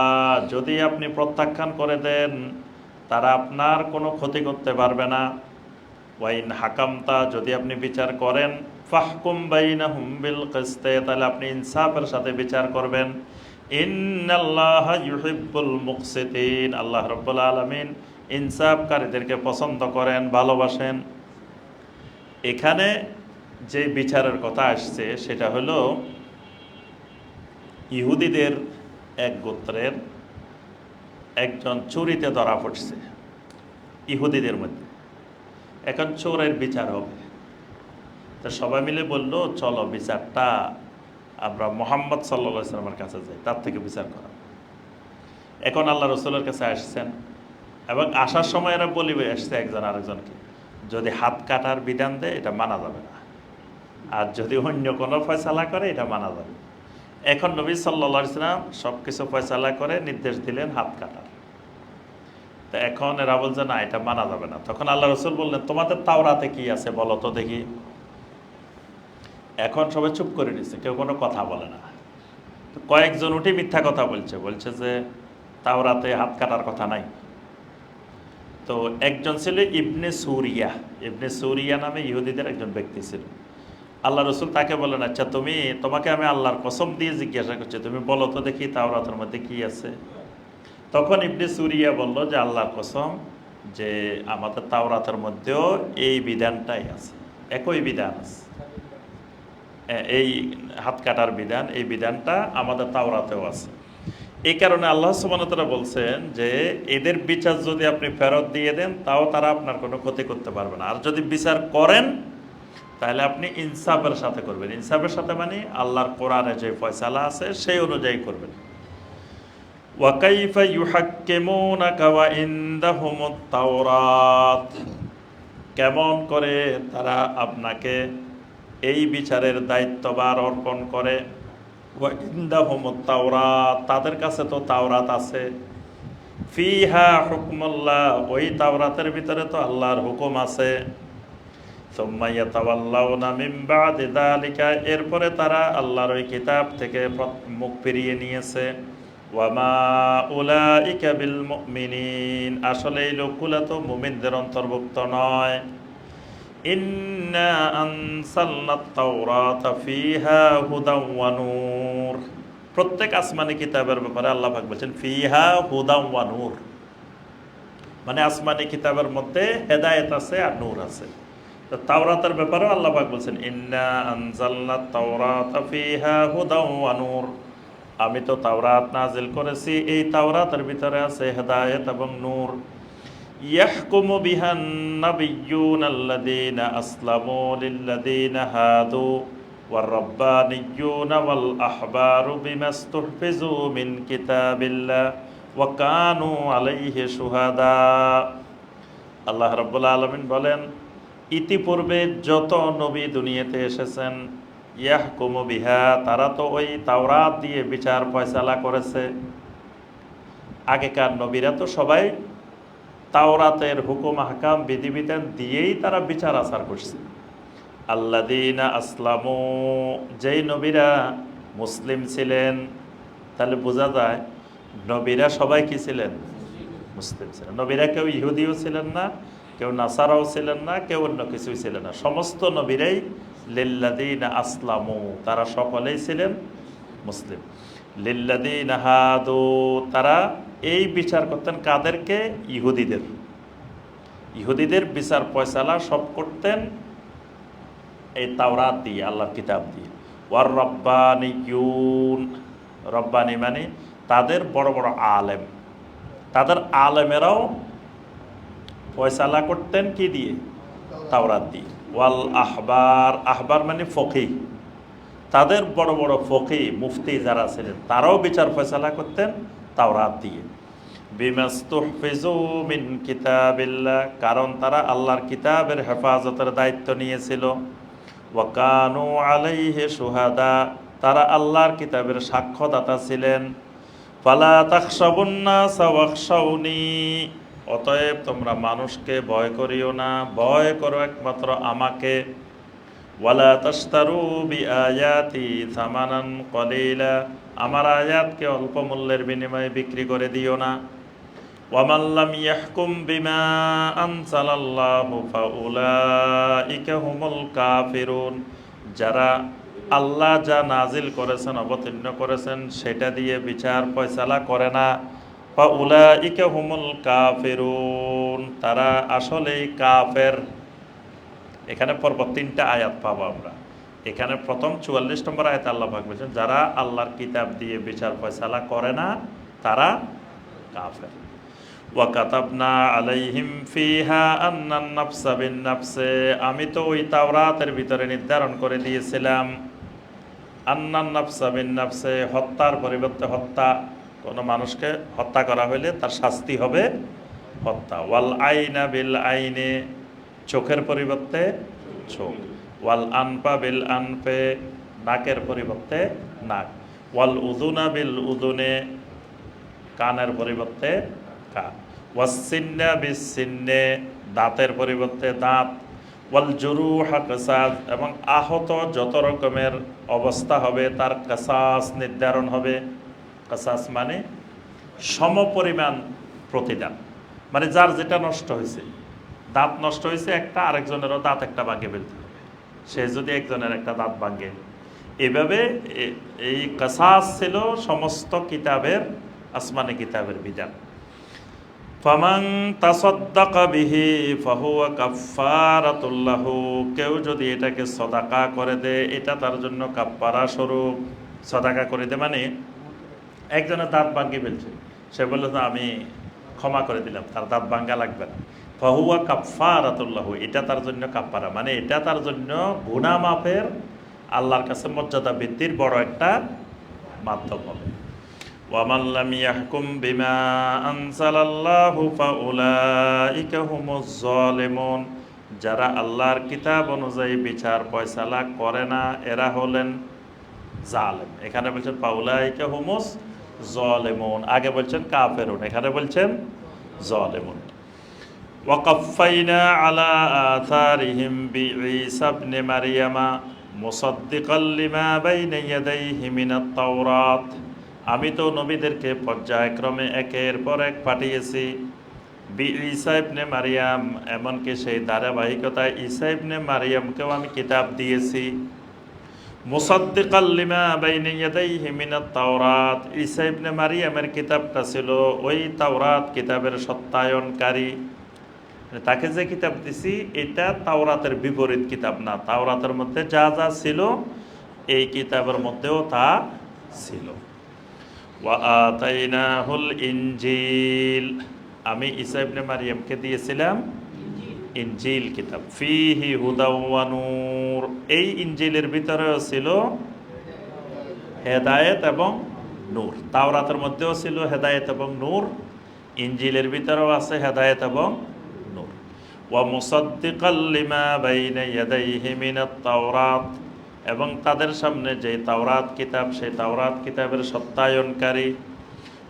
যদি আপনি প্রত্যাখ্যান করে দেন তারা আপনার কোনো ক্ষতি করতে পারবে না। ওয়া ইন হাকামতা, যদি আপনি বিচার করেন, ফাহকুম বাইনাহুম বিল কিসতি, তাহলে আপনি ইনসাফের সাথে বিচার করবেন। ইন্নাল্লাহা ইউহিব্বুল মুকসিতিন, আল্লাহ রাব্বুল আলামিন ইনসাফকারীদেরকে পছন্দ করেন, ভালোবাসেন। এখানে যে বিচারের কথা আসছে সেটা হলো ইহুদিদের এক গোত্রের একজন চুরিতে ধরা পড়ছে ইহুদিদের মধ্যে। এখন চোরের বিচার হবে, তো সবাই মিলে বলল চলো বিচারটা আমরা মুহাম্মদ সাল্লাল্লাহু আলাইহি ওয়াসাল্লামের কাছে যাই, তার থেকে বিচার করা। এখন আল্লাহ রসুলের কাছে আসছেন এবং আসার সময় এরা বলিবে আসছে একজন আরেকজনকে, যদি হাত কাটার বিধান দেয় এটা মানা যাবে না, আর যদি অন্য কোনো ফয়সালা করে এটা মানা যাবে। এখন নবী সাল্লাল্লাহু আলাইহি ওয়াসাল্লাম সব কিছু ফয়সালা করে নির্দেশ দিলেন হাত কাটার। তো এখন এরা বলছে না, এটা মানা যাবে না। তখন আল্লাহ রসুল বললেন তোমাদের তাওরাতে কি আছে বলো তো দেখি। এখন সবাই চুপ করে নিচ্ছে, কেউ কোনো কথা বলে না। তো কয়েকজন উঠে মিথ্যা কথা বলছে যে তাওরাতে হাত কাটার কথা নাই। তো একজন ছিল ইবনে সুরিয়া, ইবনে সুরিয়া নামে ইহুদিদের একজন ব্যক্তি ছিল। আল্লাহ রসুল তাকে বলেন আচ্ছা তোমাকে আমি আল্লাহর কসম দিয়ে জিজ্ঞাসা করছি, তুমি বলো তো দেখি তাওরাতের মধ্যে কি আছে। তখন ইবনে সুরিয়া বলল যে আল্লাহর কসম, যে আমাদের তাওরাতের মধ্যেও এই বিধানটাই আছে, একই বিধান আছে, এই হাত কাটার বিধান, এই বিধানটা আমাদের তাওরাতেও আছে। এই কারণে আল্লাহ সুবহানাহু ওয়া তাআলা বলছেন যে এদের বিচার যদি আপনি ফেরত দিয়ে দেন তাও তারা আপনার কোনো ক্ষতি করতে পারবে না, আর যদি বিচার করেন তাহলে আপনি ইনসাফের সাথে করবেন। ইনসাফের সাথে মানে আল্লাহর কোরআনে যে ফয়সালা আছে সেই অনুযায়ী করবেন। ওয়া কাইফা ইউহাক্কিমুনাকা ওয়া ইনদাহুমুত তাওরাত, কেমন করে তারা আপনাকে এই বিচারের দায়িত্বভার অর্পণ করে। ওয়া ইনদাহুমুত তাওরাত, তাদের কাছে তো তাওরাত আছে। ফিহা হুকমুল্লাহ, ওই তাওরাতের ভিতরে তো আল্লাহর হুকুম আছে। সুম্মা ইয়াতাওয়াল্লাউনা মিন বাদি যালিকা, এরপরে তারা আল্লাহর ওই কিতাব থেকে মুখ ফিরিয়ে নিয়েছে। ওয়া মা উলাইকা বিল মুমিনিন, আসলে এই লোকগুলা তো মুমিনদের অন্তর্ভুক্ত নয়। ইন্না আনসালনাত তাওরাতা ফিহা হুদাও ওয়া নূর, প্রত্যেক আসমানি কিতাবের ব্যাপারে আল্লাহ পাক বলেছেন ফিহা হুদাও ওয়া নূর, মানে আসমানি কিতাবের মধ্যে হেদায়েত আছে আর নূর আছে। তো তাওরাতের ব্যাপারেও আল্লাহ পাক বলছেন ইন্না আনজালনাত তাওরাতা ফিহা হুদাও ওয়া নূর, আমি তো তাওরাত নাজিল করেছি, এই তাওরাতের ভিতরে আছে হেদায়েত এবং নূর। ইয়াহকুমু বিহান নাবিয়্যুনাল্লাযীনা আসলামু লিল্লাযীনা হাদু ওয়ার রাব্বানিয়্যুনা ওয়াল আহবারু বিমাস্তুহফিজু মিন কিতাবিল্লাহ ওয়া কানু আলাইহি শুহাদা। আল্লাহ রাব্বুল আলামিন বলেন ইতিপূর্বে যত নবী দুনিয়াতে এসেছেন, ইয়াহকুমু বিহা, তারা তো ওই তাওরাত দিয়ে বিচার ফয়সালা করেছে। আগেকার নবীরা তো সবাই তাওরাতের হুকুম আহকাম বিধিবিধান দিয়েই তারা বিচার আচার করছে। আল্লাযীনা আসলামু, যেই নবীরা মুসলিম ছিলেন। তাহলে বোঝা যায় নবীরা সবাই কি ছিলেন? মুসলিম ছিলেন। নবীরা কেউ ইহুদিও ছিলেন না, কেউ নাসারাও ছিলেন না, কেউ অন্য কিছুই ছিলেন না। সমস্ত নবীরাই লিল্লাযীনা আসলামু, তারা সকলেই ছিলেন মুসলিম। লিল্লাযীনা হাদু, তারা এই বিচার করতেন কাদেরকে? ইহুদিদের। ইহুদিদের বিচার ফয়সালা সব করতেন এই তাওরাত দিয়ে, আল্লাহর কিতাব দিয়ে। ওয়ার রব্বানিয়ুন, রব্বানি মানে তাদের বড় বড় আলেম, তাদের আলেমেরাও ফয়সালা করতেন কি দিয়ে? তাওরাত দিয়ে। ওয়াল আহবার, আহবার মানে ফকিহ, তাদের বড় বড় ফকিহ মুফতি যারা ছিলেন তারাও বিচার ফয়সালা করতেন তাওরাত দিয়ে। বিমাস্তুহফিজু মিন কিতাবিল্লাহ, কারণ তারা আল্লাহর কিতাবের হেফাজতের দায়িত্ব নিয়েছিল। ওয়াকানু আলাইহি শুহাদা, তারা আল্লাহর কিতাবের সাক্ষ্যদাতা ছিলেন। ফালা তাখশাবুন নাস ওয়াখশাউনি, অতএব তোমরা মানুষকে ভয় করিও না, ভয় করো একমাত্র আমাকে। ওয়ালা তাশতারু বিআয়াতি সামানান কলিলা, আমার আয়াতকে অল্প মূল্যের বিনিময়ে বিক্রি করে দিও না। ওয়ামান লাম ইয়াহকুম বিমা আনজালাল্লাহু ফাউলাইকা হুমুল কাফিরুন, যারা আল্লাহ যা নাজিল করেছেন, অবতীর্ণ করেছেন সেটা দিয়ে বিচার ফয়সালা করে না, ফাউলাইকা হুমুল কাফিরুন, তারা আসলেই কাফের। এখানে পরপর 3টা আয়াত পাবো আমরা। এখানে প্রথম 44 নম্বর আয়াত আল্লাহ পাক বলেছেন যারা আল্লাহর কিতাব দিয়ে বিচার ফয়সালা করে না তারা কাফের। ওয়া কাতাবনা আলাইহিম ফিহা আন্নান নাফসা বিন নাফসে, আমি তো ওই তাওরাতের ভিতরে নির্ধারণ করে দিয়েছিলাম আন্নান নাফসা বিন নাফসে, হত্যার পরিবর্তে হত্যা, কোনো মানুষকে হত্যা করা হলে তার শাস্তি হবে হত্যা। ওয়াল আইনা বিল আইনে, চোখের পরিবর্তে চোখ। ওয়াল আনফা বিল আনফে, নাকের পরিবর্তে নাক। ওয়াল উযুনা বিল উযুনে, কানের পরিবর্তে কান। ওয়াসসিন্না বিস সিন্নে, দাঁতের পরিবর্তে দাঁত। ওয়াল জুরুহা কিসাস, এবং আহত যত রকমের অবস্থা হবে তার কিসাস নির্ধারণ হবে। কিসাস মানে সমপরিমাণ প্রতিদান, মানে যার যেটা নষ্ট হয়েছে, দাঁত নষ্ট হয়েছে একটা, আরেকজনেরও দাঁত একটা ভাঙে ফেলতে হবে। সে যদি একজনের একটা দাঁত ভাঙে, এভাবে এই কিসাস ছিল সমস্ত কিতাবের, আসমানি কিতাবের বিধান। ফামান তাসাদ্দাকা বিহি ফাহুয়া কাফফারাতুল লাহু, কেউ যদি এটাকে সদাকা করে দেয় এটা তার জন্য কাফফারা স্বরূপ। সদাকা করে দেয় মানে একজনের দাঁত ভাঙিয়ে ফেলছে, সে বলল যে আমি ক্ষমা করে দিলাম, তার দাঁত ভাঙ্গা লাগবে না। ফাহুয়া কাফফারাতুল লাহু, এটা তার জন্য কাফফারা, মানে এটা তার জন্য গুনাহ মাফের, আল্লাহর কাছে মর্যাদা বৃদ্ধির বড় একটা মাধ্যম হবে। ওয়ামান লাম ইয়াহকুম বিমা আনজালাল্লাহু ফাউলাইকা হুমুজ জালিমুন, যারা আল্লাহর কিতাব অনুযায়ী বিচার ফয়সালা করে না এরা হলেন জালেম। এখানে বলছেন ফাউলাইকা হুমুজ জালিমুন, আগে বলছেন কাফেরুন, এখানে বলছেন জালিমুন। ওয়াকাফাইনা আলা আথারিহিম বিঈসা ইবনে মারইয়ামা মুসাদ্দিকাল লিমা বাইনা ইয়াদাইহি মিনাত তাওরাত, আমি তো নবীদেরকে পর্যায়ক্রমে একের পর এক পাঠিয়েছি। ঈসা ইবনে মারিয়াম, এমনকি সেই ধারাবাহিকতায় ঈসা ইবনে মারিয়ামকেও আমি কিতাব দিয়েছি। মুসাদ্দিকাল লিমা বাইনা ইয়াদাইহি মিনাত তাওরাত, ঈসা ইবনে মারিয়ামের কিতাবটা ছিল ওই তাওরাত কিতাবের সত্যায়নকারী। তাকে যে কিতাব দিছি এটা তাওরাতের বিপরীত কিতাব না, তাওরাতের মধ্যে যা যা ছিল এই কিতাবের মধ্যেও তা ছিল। ওয়া আতাইনাহুল ইনজিল, আমি ঈসা ইবনে মারিয়ামকে দিয়েছিলাম ইনজিল কিতাব। ফিহি হুদা ওয়া নূর, এই ইনজিলের ভিতরেও ছিল হেদায়েত এবং নূর। তাওরাতের মধ্যেও ছিল হেদায়েত এবং নূর, ইনজিলের ভিতরেও আছে হেদায়েত এবং নূর। ওয়া মুসাদ্দিকাল লিমা বাইনা ইয়াদাইহি মিনাত তাওরাত, এবং তাদের সামনে যে তাওরাত কিতাব সেই তাওরাত কিতাবের সত্যায়নকারী।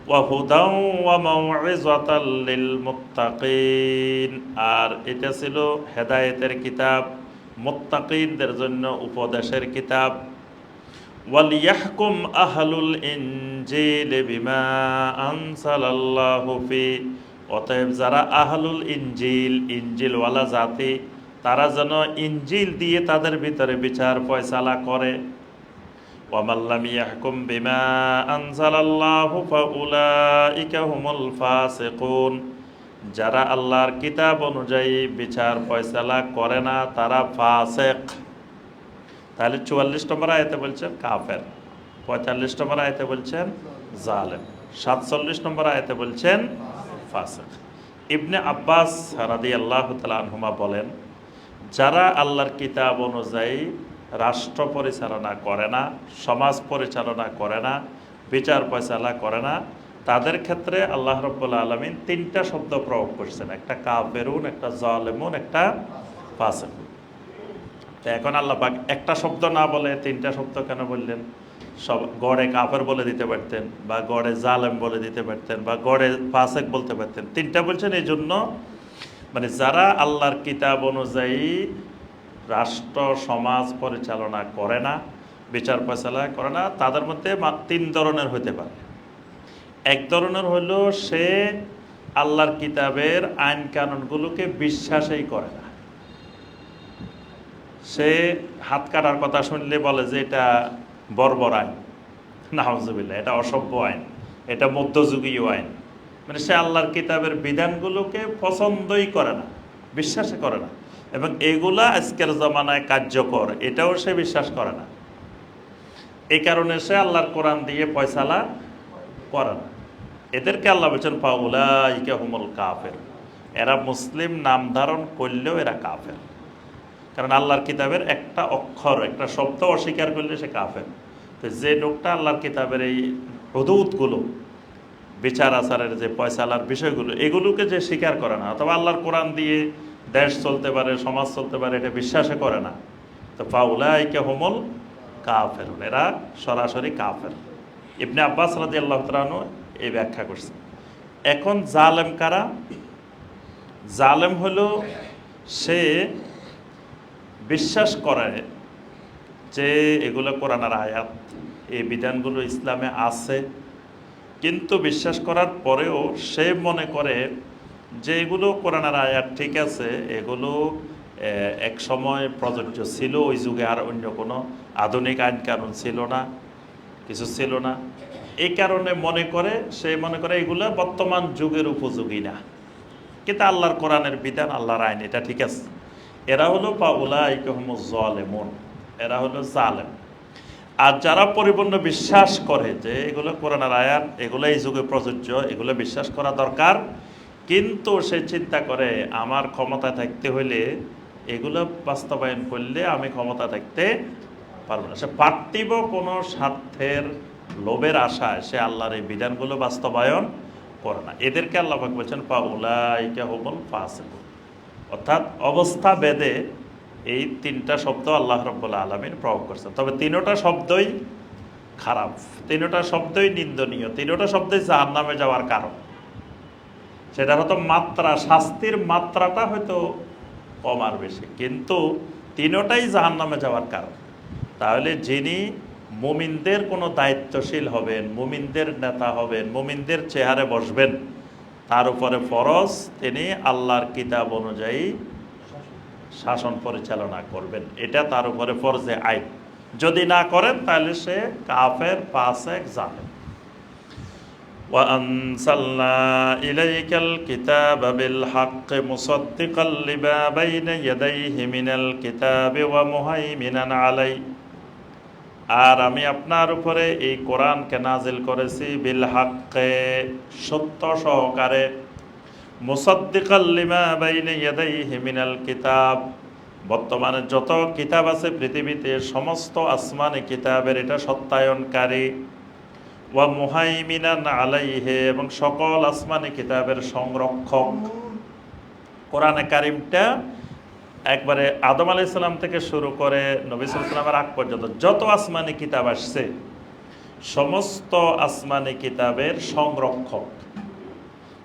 ওয়া হুদাও ওয়া মাউইযাতাল লিল মুত্তাকিন, আর এটা ছিল হেদায়েতের কিতাব, মুত্তাকিনদের জন্য উপদেশের কিতাব। ওয়ালিয়াহকুম আহলুল ইনজিল বিমা আনসালাল্লাহু ফি, অতএব যারা আহলুল ইনজিল, ইনজিলওয়ালা জাতি, তারা যেন ইনজিল দিয়ে তাদের ভিতরে বিচার ফয়সালা করে। ওয়ামান লাম ইয়াহকুম বিমা আনজালাল্লাহু ফাউলাইকা হুমুল ফাসিকুন, যারা আল্লাহর কিতাব অনুযায়ী বিচার ফয়সালা করে না তারা ফাসিক। তাহলে 44 নম্বর আয়াতে বলছেন কাফের, 45 নম্বর আয়াতে বলছেন জালেম, 47 নম্বর আয়াতে বলছেন ফাসিক। ইবনে আব্বাস রাদিয়াল্লাহু তাআলা আনহুমা বলেন, যারা আল্লাহর কিতাব অনুযায়ী রাষ্ট্র পরিচালনা করে না, সমাজ পরিচালনা করে না, বিচার ফয়সালা করে না, তাদের ক্ষেত্রে আল্লাহ রাব্বুল আলামিন 3টা শব্দ প্রয়োগ করছেন, একটা কাফেরুন, একটা জালেমুন, একটা ফাসিক। তো এখন আল্লাহ পাক একটা শব্দ না বলে 3টা শব্দ কেন বললেন? সব গড়ে কাফের বলে দিতে পারতেন, বা গড়ে জালেম বলে দিতে পারতেন, বা গড়ে ফাসিক বলতে পারতেন। 3টা বলছেন এই জন্য, মানে যারা আল্লাহর কিতাব অনুযায়ী রাষ্ট্র সমাজ পরিচালনা করে না, বিচার ফয়সালা করে না, তাদের মধ্যে 3 ধরনের হতে পারে। এক ধরনের হলো সে আল্লাহর কিতাবের আইন কানুনগুলোকে বিশ্বাসই করে না, সে হাত কাটার কথা শুনলে বলে যে এটা বর্বর আইন, নাউজুবিল্লাহ, এটা অসভ্য আইন, এটা মধ্যযুগীয় আইন। মানে সে আল্লাহর কিতাবের বিধানগুলোকে পছন্দই করে না, বিশ্বাসই করে না, এবং এগুলা আজকের জমানায় কার্যকর এটাও সে বিশ্বাস করে না। এই কারণে সে আল্লাহর কোরআন দিয়ে ফয়সালা করে না। এদেরকে আল্লাহ বলছেন ফাউলাইকা হুমুল কাফের, এরা মুসলিম নাম ধারণ করলেও এরা কাফের। কারণ আল্লাহর কিতাবের একটা অক্ষর, একটা শব্দ অস্বীকার করলে সে কাফের। তো যে লোকটা আল্লাহর কিতাবের এই হুদুদগুলো, বিচার আচারের যে ফয়সালার বিষয়গুলো, এগুলোকে যে স্বীকার করে না, অথবা আল্লাহর কোরআন দিয়ে দেশ চলতে পারে, সমাজ চলতে পারে, এটা বিশ্বাসে করে না, তো ফাউলাইকা হুমুল কাফের, এরা সরাসরি কাফের। ইবনে আব্বাস রাদিয়াল্লাহু তাআলা আনহু এই ব্যাখ্যা করছে। এখন জালেম কারা? জালেম হলো সে বিশ্বাস করে যে এগুলো কোরআনের আয়াত, এই বিধানগুলো ইসলামে আছে, কিন্তু বিশ্বাস করার পরেও সে মনে করে যে এগুলো কোরআনের আয়াত ঠিক আছে, এগুলো এক সময় প্রযোজ্য ছিল, ওই যুগে আর অন্য কোনো আধুনিক আইন কানুন ছিল না, কিছু ছিল না। এই কারণে সে মনে করে এগুলো বর্তমান যুগের উপযোগী না, কিন্তু আল্লাহর কোরআনের বিধান, আল্লাহর আইন, এটা ঠিক আছে। এরা হলো ফাউলাইকা হুমুজ জালিমুন, এরা হলো জালেম। আর যারা পরিপূর্ণ বিশ্বাস করে যে এগুলো কোরআনের আয়াত, এগুলো এই যুগে প্রযোজ্য, এগুলো বিশ্বাস করা দরকার, কিন্তু সে চিন্তা করে আমার ক্ষমতা থাকতে হইলে এগুলো বাস্তবায়ন করলে আমি ক্ষমতা থাকতে পারবো না। সে পার্থিব কোনো স্বার্থের লোভের আশায় সে আল্লাহর এই বিধানগুলো বাস্তবায়ন করে না। এদেরকে আল্লাহ পাক বলছেন ফাউলাইকা হুমুল ফাসিকুন, অর্থাৎ অবস্থা ভেদে এই 3টা শব্দ আল্লাহ রাব্বুল আলামিন প্রয়োগ করছেন। তবে 3টা শব্দই খারাপ, 3টা শব্দই নিন্দনীয়, 3টা শব্দই জাহান্নামে যাওয়ার কারণ। সেটা হয়তো মাত্রা, শাস্তির মাত্রাটা হয়তো কম আর বেশি, কিন্তু 3টাই জাহান্নামে যাওয়ার কারণ। তাহলে যিনি মুমিনদের কোনো দায়িত্বশীল হবেন, মুমিনদের নেতা হবেন, মুমিনদের চেহারে বসবেন, তার উপরে ফরজ তিনি আল্লাহর কিতাব অনুযায়ী শাসন পরিচালনা করবেন, এটা তার উপরে ফরজে আইন। যদি না করেন তাহলে সে কাফের, ফাসিক, জালেম। ওয়া আনসালনা ইলাইকাল কিতাবা বিল হাক্কি মুসাদ্দিকাল লিমা বাইনা ইয়াদাইহি মিনাল কিতাবি ওয়া মুহাইমিনান আলাইহি, আর আমি আপনার উপরে এই কোরআনকে নাজিল করেছি বিল হাক্কে, সত্য সহকারে, মুসাদ্দিকাল লিমা বাইনা ইয়াদাইহি মিনাল কিতাব, বর্তমানে যত কিতাব আছে পৃথিবীতে সমস্ত আসমানি কিতাবের এটা সত্যায়নকারী, ওয়া মুহাইমিনান আলাইহি, এবং সকল আসমানি কিতাবের সংরক্ষক। কোরআনে কারিমটা একবারে আদম আলাইহিস সালাম থেকে শুরু করে নবী সাল্লাল্লাহু আলাইহি ওয়াসাল্লামের আগ পর্যন্ত যত আসমানি কিতাব আসছে সমস্ত আসমানি কিতাবের সংরক্ষক,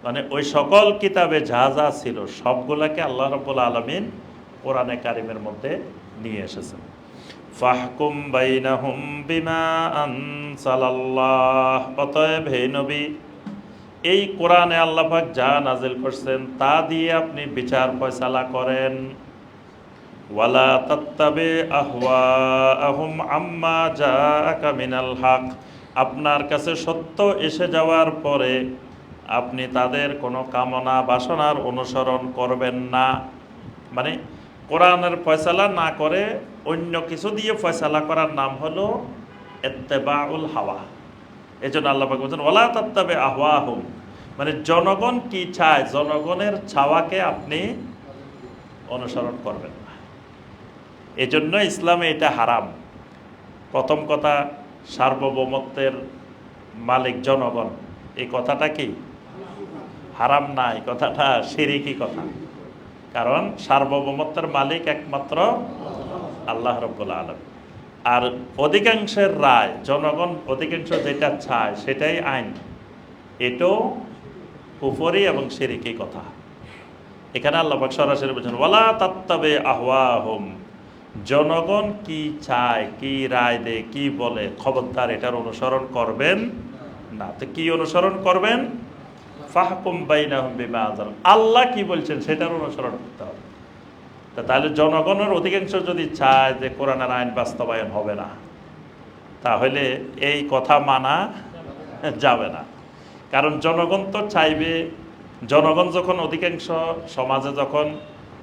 মানে ওই সকল কিতাবে যা যা ছিল সবগুলাকে আল্লাহ রাব্বুল আলামিন কোরআনে কারিমের মধ্যে নিয়ে এসেছেন। ফাহকুম বাইনাহুম বিমা আনজালাল্লাহ। অতএব হে নবী, এই কোরআনে আল্লাহ পাক যা নাজিল করছেন তা দিয়ে আপনি বিচার ফয়সালা করেন। ওয়ালা তাত্তাবি আহওয়াআহুম আম্মা জাআকা মিনাল হক। আপনার কাছে সত্য এসে যাওয়ার পরে আপনি তাদের কোনো কামনা বাসনার অনুসরণ করবেন না। মানে কোরআনের ফয়সালা না করে অন্য কিছু দিয়ে ফয়সালা করার নাম হলো ইত্তেবাউল হাওয়া। এই জন্য আল্লাহ পাক বলছেন ওয়ালা তাত্তাবি আহওয়াআহুম, মানে জনগণ কি চায় জনগণের চাওয়াকে আপনি অনুসরণ করবেন না। এজন্য ইসলামে এটা হারাম। প্রথম কথা, সার্বভৌমত্বের মালিক জনগণ, এই কথাটা কি হারাম না, এই কথাটা শিরকি কথা। কারণ সার্বভৌমত্বের মালিক একমাত্র আল্লাহ রাব্বুল আলামিন। আর অধিকাংশের রায়, জনগণ অধিকাংশ যেটা চায় সেটাই আইন, এটাও কুফরি এবং শিরকি কথা। এখানে আল্লাহ পাক সরাসরি বলছেন ওয়ালা তাত্তাবি আহওয়াহুম, জনগণ কি চায়, কি রায় দেয়, কি বলে, খবরদার এটার অনুসরণ করবেন না। তো কি অনুসরণ করবেন? ফাহকুম বাইনাহুম বিমা আনজাল, আল্লাহ কি বলছেন সেটার অনুসরণ করতে হবে। তাহলে জনগণের অধিকাংশ যদি চায় যে কোরআনের আইন বাস্তবায়ন হবে না, তাহলে এই কথা মানা যাবে না। কারণ জনগণ তো চাইবে, জনগণ যখন অধিকাংশ সমাজে যখন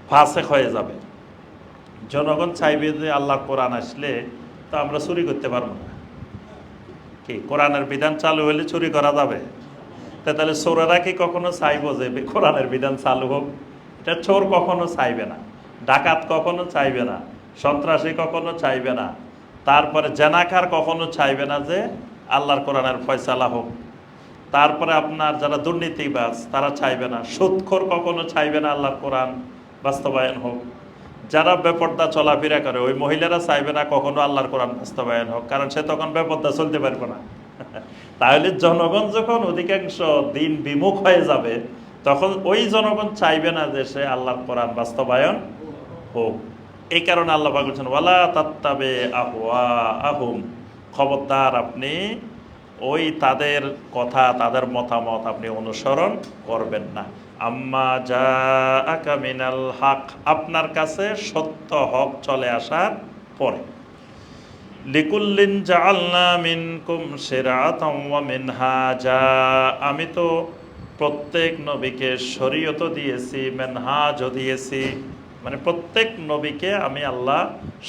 ফাসেক হয়ে যাবে, জনগণ চাইবে যে আল্লাহর কোরআন আসলে তো আমরা চুরি করতে পারবো না। কি কোরআনের বিধান চালু হলে চুরি করা যাবে? তাহলে চোরেরা কি কখনো চাইব যে কোরআনের বিধান চালু হোক? এটা চোর কখনো চাইবে না, ডাকাত কখনো চাইবে না, সন্ত্রাসী কখনো চাইবে না, তারপরে জেনাকার কখনো চাইবে না যে আল্লাহর কোরআনের ফয়সালা হোক। তারপরে আপনার যারা দুর্নীতিবাজ তারা চাইবে না, সুদখোর কখনো চাইবে না আল্লাহর কোরআন বাস্তবায়ন হোক। যারা বেপর্দা চলাফেরা করে ওই মহিলারা চাইবে না কখনো আল্লাহর কোরআন বাস্তবায়ন হোক, কারণ সে তখন বেপর্দা চলতে পারবে না। তাহলে জনগণ যখন অধিকাংশ দিন বিমুখ হয়ে যাবে, তখন ওই জনগণ চাইবে না যে সে আল্লাহর কোরআন বাস্তবায়ন হোক। এই কারণে আল্লাহ পাক বলেছেন ওয়ালা তাত্তাবি আহওয়াআহুম, খবরদার আপনি ওই তাদের কথা, তাদের মতামত আপনি অনুসরণ করবেন না। আম্মা জাআকা মিনাল হক, আপনার কাছে সত্য হক চলে আসার পরে। লিকুল্লিন জাআলনা মিনকুম শিরআতাম ওয়া মিনহাজা, আমি তো প্রত্যেক নবীকে শরীয়ত দিয়েছি, মেনহাজও দিয়েছি। মানে প্রত্যেক নবীকে আমি আল্লাহ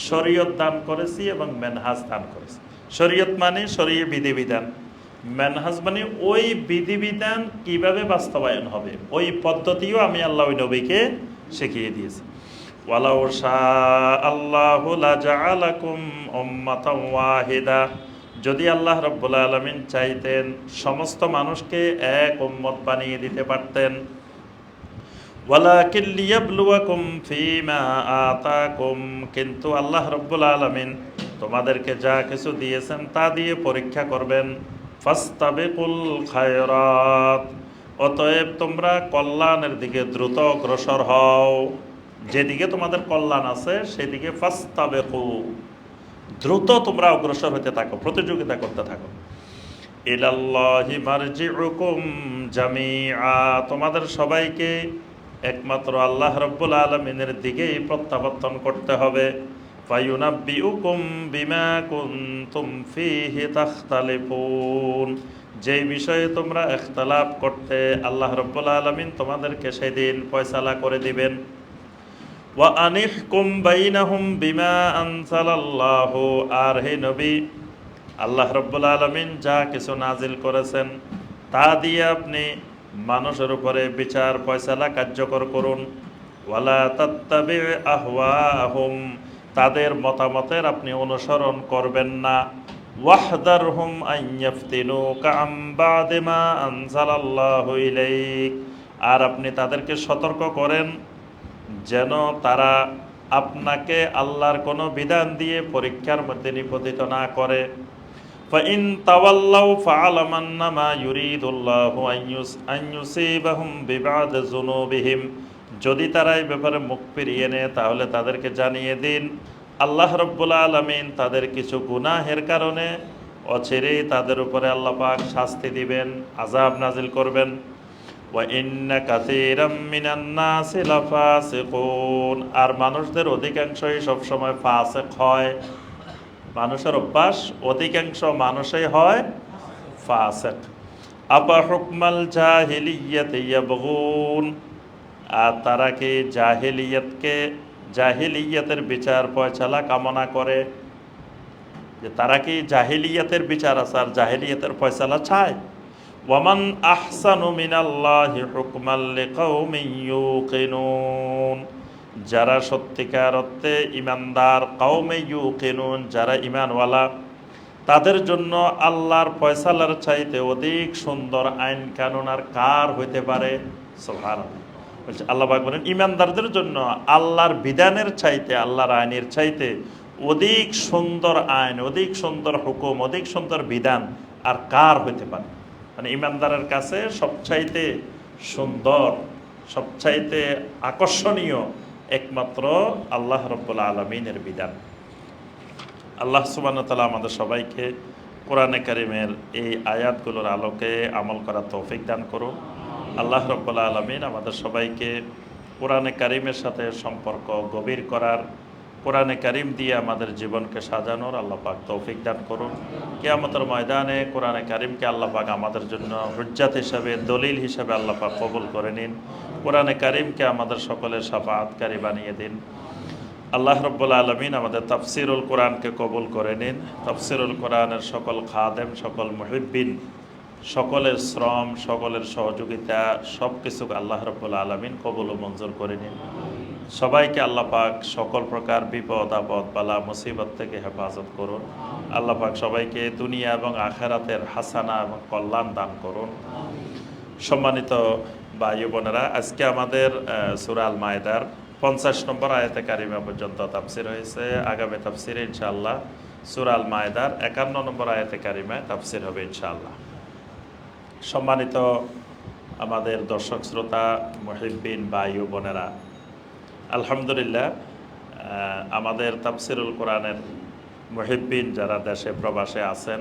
শরীয়ত দান করেছি এবং মেনহাজ দান করেছি। শরীয়ত মানে শরীয় বিধিবিধান, মেনহাজ মানে ওই বিধিবিধান কিভাবে বাস্তবায়ন হবে ওই পদ্ধতিও আমি আল্লাহ ওই নবীকে শিখিয়ে দিয়েছি। ওয়ালাউ শাআল্লাহু লাজআলাকুম উম্মাতান ওয়াহিদা, যদি আল্লাহ রাব্বুল আলামিন চাইতেন সমস্ত মানুষকে এক উম্মত বানিয়ে দিতে পারতেন। ওয়ালাকিন লিয়াবলুয়াকুম ফীমা আতাকুম, কিন্তু আল্লাহ রাব্বুল আলামিন তোমাদেরকে যা কিছু দিয়েছেন তা দিয়ে পরীক্ষা করবেন। ফাস্তাবিকুল খায়রাত, অতএব তোমরা কল্যাণের দিকে দ্রুত অগ্রসর হও। যেদিকে তোমাদের কল্যাণ আছে সেদিকে ফাস্তাবিকু, দ্রুত তোমরা অগ্রসর হতে থাকো, প্রতিযোগিতা করতে থাকো। ইলাল্লাহি মারজিউকুম জামিআ, তোমাদের সবাইকে একমাত্র আল্লাহ রাব্বুল আলামিনের দিকেই প্রত্যাবর্তন করতে হবে। ফায়ুনাব্বিউকুম বিমা কুনতুম ফীহি তাখতালিফুন, যেই বিষয়ে তোমরা ইখতিলাফ করতে আল্লাহ রাব্বুল আলামিন তোমাদেরকে সেদিন ফয়সালা করে দিবেন। ওয়া আনিহকুম বাইনাহুম বিমা আনজালাল্লাহু, আর হে নবী আল্লাহ রাব্বুল আলামিন যা কিছু নাজিল করেছেন তা দিয়ে আপনি মানুষের উপরে বিচার ফয়সালা কার্যকর করুন। ওয়ালা তাত্তাবি আহওয়াহুম, তাদের মতামতের আপনি অনুসরণ করবেন না। ওয়াহদারহুম আন ইয়াফতিনুকা আম বাদি মা আনজালাল্লাহু ইলাইক, আর আপনি তাদেরকে সতর্ক করেন যেন তারা আপনাকে আল্লাহর কোনো বিধান দিয়ে পরীক্ষার মধ্যে নিপতিত না করে। ফাইন তাওয়াল্লাউ ফাআলাম আন্নামা ইউরিদুল্লাহু আন ইউসিবাহুম বিবাদ যুনুবিহিম, যদি তারা এই ব্যাপারে মুখ ফিরিয়ে নেয় তাহলে তাদেরকে জানিয়ে দিন আল্লাহ রাব্বুল আলামিন তাদের কিছু গুনাহের কারণে অচিরেই তাদের উপরে আল্লাহ পাক শাস্তি দিবেন, আযাব নাজিল করবেন। ওয়া ইন্না কাসীরাম মিনান নাসি লাফাসিকুন, আর মানুষদের অধিকাংশই সবসময় ফাসিক হয়। মানুষের অভ্যাস, অধিকাংশ মানুষই হয় ফাসিক। আফা হুকমাল জাহিলিয়াতি ইয়াবগুন, আর তারা কি জাহিলিয়াতের বিচার ফয়সালা কামনা করে? যে তারা কি জাহিলিয়াতের বিচার আচার, জাহিলিয়াতের ফয়সালা চায়? ওয়ামান আহসানু মিনাল্লাহি হুকমান লিকাউমিন ইউকিনুন, যারা সত্যিকার অর্থে ইমানদার, কাউমে ইউকিনুন, যারা ইমানওয়ালা, তাদের জন্য আল্লাহর ফয়সালার চাইতে অধিক সুন্দর আইন কানুন আর কার হইতে পারে? সুবহানাল্লাহ। বলছে আল্লাহ পাক বলেন ইমানদারদের জন্য আল্লাহর বিধানের চাইতে, আল্লাহর আইনের চাইতে অধিক সুন্দর আইন, অধিক সুন্দর হুকুম, অধিক সুন্দর বিধান আর কার হইতে পারে? মানে ইমানদারের কাছে সবচাইতে সুন্দর, সবচাইতে আকর্ষণীয় একমাত্র আল্লাহ রাব্বুল আলামিনের বিধান। আল্লাহ সুবহানাহু ওয়া তাআলা আমাদের সবাইকে কোরআনে কারিমের এই আয়াতগুলোর আলোকে আমল করার তৌফিক দান করুন। আল্লাহ রাব্বুল আলামিন আমাদের সবাইকে কোরআনে কারিমের সাথে সম্পর্ক গভীর করার, কোরআনে কারিম দিয়ে আমাদের জীবনকে সাজানোর আল্লাহ পাক তৌফিক দান করুন। কিয়ামতের ময়দানে কোরআনে কারিমকে আল্লাহ পাক আমাদের জন্য হুজ্জাত হিসাবে, দলিল হিসাবে আল্লাহ পাক কবুল করে নিন। কোরআনে কারিমকে আমাদের সকলের শাফাআতকারী বানিয়ে দিন। আল্লাহ রাব্বুল আলামিন আমাদের তাফসিরুল কোরআনকে কবুল করে নিন। তাফসিরুল কোরআনের সকল খাদেম, সকল মুহিব্বিন, সকলের শ্রম, সকলের সহযোগিতা, সব কিছু আল্লাহ রাব্বুল আলামিন কবুল ও মঞ্জুর করে নিন। সবাইকে আল্লাহ পাক সকল প্রকার বিপদ আপদ বালা মুসিবত থেকে হেফাজত করুন। আল্লাহ পাক সবাইকে দুনিয়া এবং আখেরাতের হাসানা এবং কল্যাণ দান করুন। সম্মানিত ভাই বোনেরা, আজকে আমাদের সূরা আল মায়েদার 50 নম্বর আয়াতে কারিমা পর্যন্ত তাফসির হয়েছে। আগামী তাফসিরে ইনশাআল্লাহ সূরা আল মায়েদার 51 নম্বর আয়াতে কারিমায় তাফসির হবে ইনশাআল্লাহ। সম্মানিত আমাদের দর্শক শ্রোতা, মুহিব্বিন ভাই ও বোনেরা, আলহামদুলিল্লাহ আমাদের তাফসিরুল কোরআনের মুহিব্বিন যারা দেশে প্রবাসে আছেন,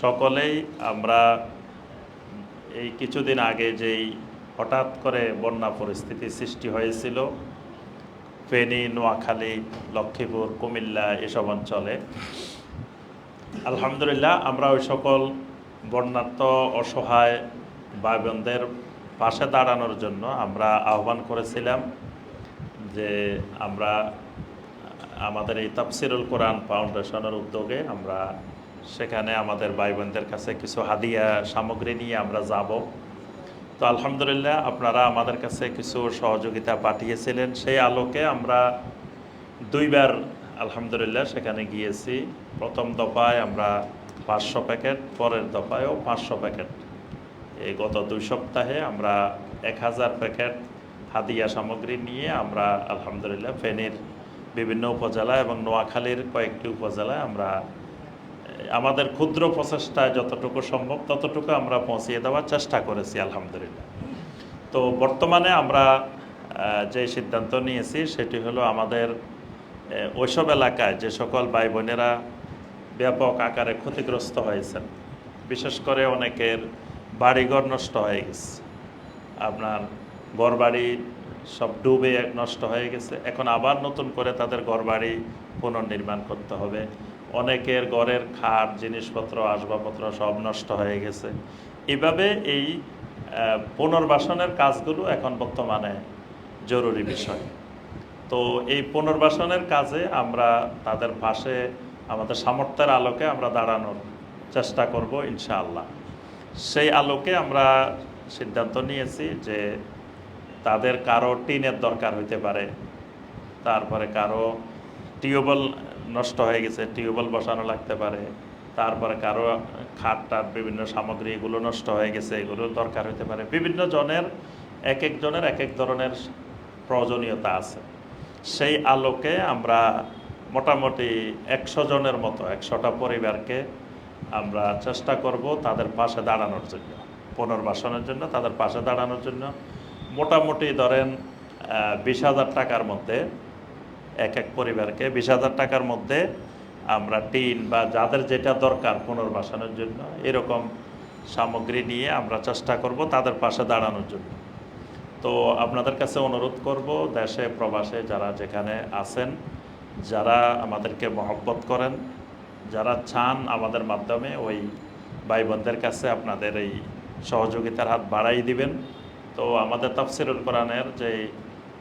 সকলেই আমরা এই কিছুদিন আগে যেই হঠাৎ করে বন্যা পরিস্থিতি সৃষ্টি হয়েছিল ফেনী, নোয়াখালী, লক্ষ্মীপুর, কুমিল্লা এসব অঞ্চলে, আলহামদুলিল্লাহ আমরা ওই সকল বন্যার্ত অসহায় ভাই বোনদের পাশে দাঁড়ানোর জন্য আমরা আহ্বান করেছিলাম যে আমরা আমাদের এই তাফসিরুল কোরআন ফাউন্ডেশনের উদ্যোগে আমরা সেখানে আমাদের ভাই বোনদের কাছে কিছু হাদিয়া সামগ্রী নিয়ে আমরা যাব। তো আলহামদুলিল্লাহ আপনারা আমাদের কাছে কিছু সহযোগিতা পাঠিয়েছিলেন, সেই আলোকে আমরা দুইবার আলহামদুলিল্লাহ সেখানে গিয়েছি। প্রথম দফায় আমরা 500 প্যাকেট, পরের দফায়ও 500 প্যাকেট, এই গত 2 সপ্তাহে আমরা 1000 প্যাকেট হাদিয়া সামগ্রী নিয়ে আমরা আলহামদুলিল্লাহ ফেনীর বিভিন্ন উপজেলা এবং নোয়াখালীর কয়েকটি উপজেলায় আমরা আমাদের ক্ষুদ্র প্রচেষ্টায় যতটুকু সম্ভব ততটুকু আমরা পৌঁছিয়ে দেওয়ার চেষ্টা করেছি আলহামদুলিল্লাহ। তো বর্তমানে আমরা যে সিদ্ধান্ত নিয়েছি সেটি হলো আমাদের ওইসব এলাকায় যে সকল ভাই বোনেরা ব্যাপক আকারে ক্ষতিগ্রস্ত হয়েছেন, বিশেষ করে অনেকের বাড়িঘর নষ্ট হয়ে গেছে, আপনার ঘরবাড়ি সব ডুবে নষ্ট হয়ে গেছে, এখন আবার নতুন করে তাদের ঘরবাড়ি পুনর্নির্মাণ করতে হবে। অনেকের ঘরের খাট, জিনিসপত্র, আসবাবপত্র সব নষ্ট হয়ে গেছে। এভাবে এই পুনর্বাসনের কাজগুলো এখন বর্তমানে জরুরি বিষয়। তো এই পুনর্বাসনের কাজে আমরা তাদের পাশে আমাদের সামর্থ্যের আলোকে আমরা দাঁড়ানোর চেষ্টা করব ইনশাআল্লাহ। সেই আলোকে আমরা সিদ্ধান্ত নিয়েছি যে তাদের কারো টিনের দরকার হইতে পারে, তারপরে কারো টিউবওয়েল নষ্ট হয়ে গেছে, টিউবওয়েল বসানো লাগতে পারে, তারপরে কারো খাটটার বিভিন্ন সামগ্রী এগুলো নষ্ট হয়ে গেছে, এগুলো দরকার হতে পারে। বিভিন্ন জনের এক একজনের এক এক ধরনের প্রয়োজনীয়তা আছে। সেই আলোকে আমরা মোটামুটি 100 জনের মতো, 100টা পরিবারকে আমরা চেষ্টা করব তাদের পাশে দাঁড়ানোর জন্য, পুনর্বাসনের জন্য, তাদের পাশে দাঁড়ানোর জন্য। মোটামুটি ধরেন 20,000 টাকার মধ্যে এক এক পরিবারকে 20,000 টাকার মধ্যে আমরা টিন বা যাদের যেটা দরকার পুনর্বাসনের জন্য এরকম সামগ্রী নিয়ে আমরা চেষ্টা করব তাদের পাশে দাঁড়ানোর জন্য। তো আপনাদের কাছে অনুরোধ করব, দেশে প্রবাসে যারা যেখানে আছেন, যারা আমাদেরকে মহব্বত করেন, যারা চান আমাদের মাধ্যমে ওই ভাই বোনদের কাছে আপনাদের এই সহযোগিতার হাত বাড়াই দিবেন। তো আমাদের তাফসিরুল কোরআনের যে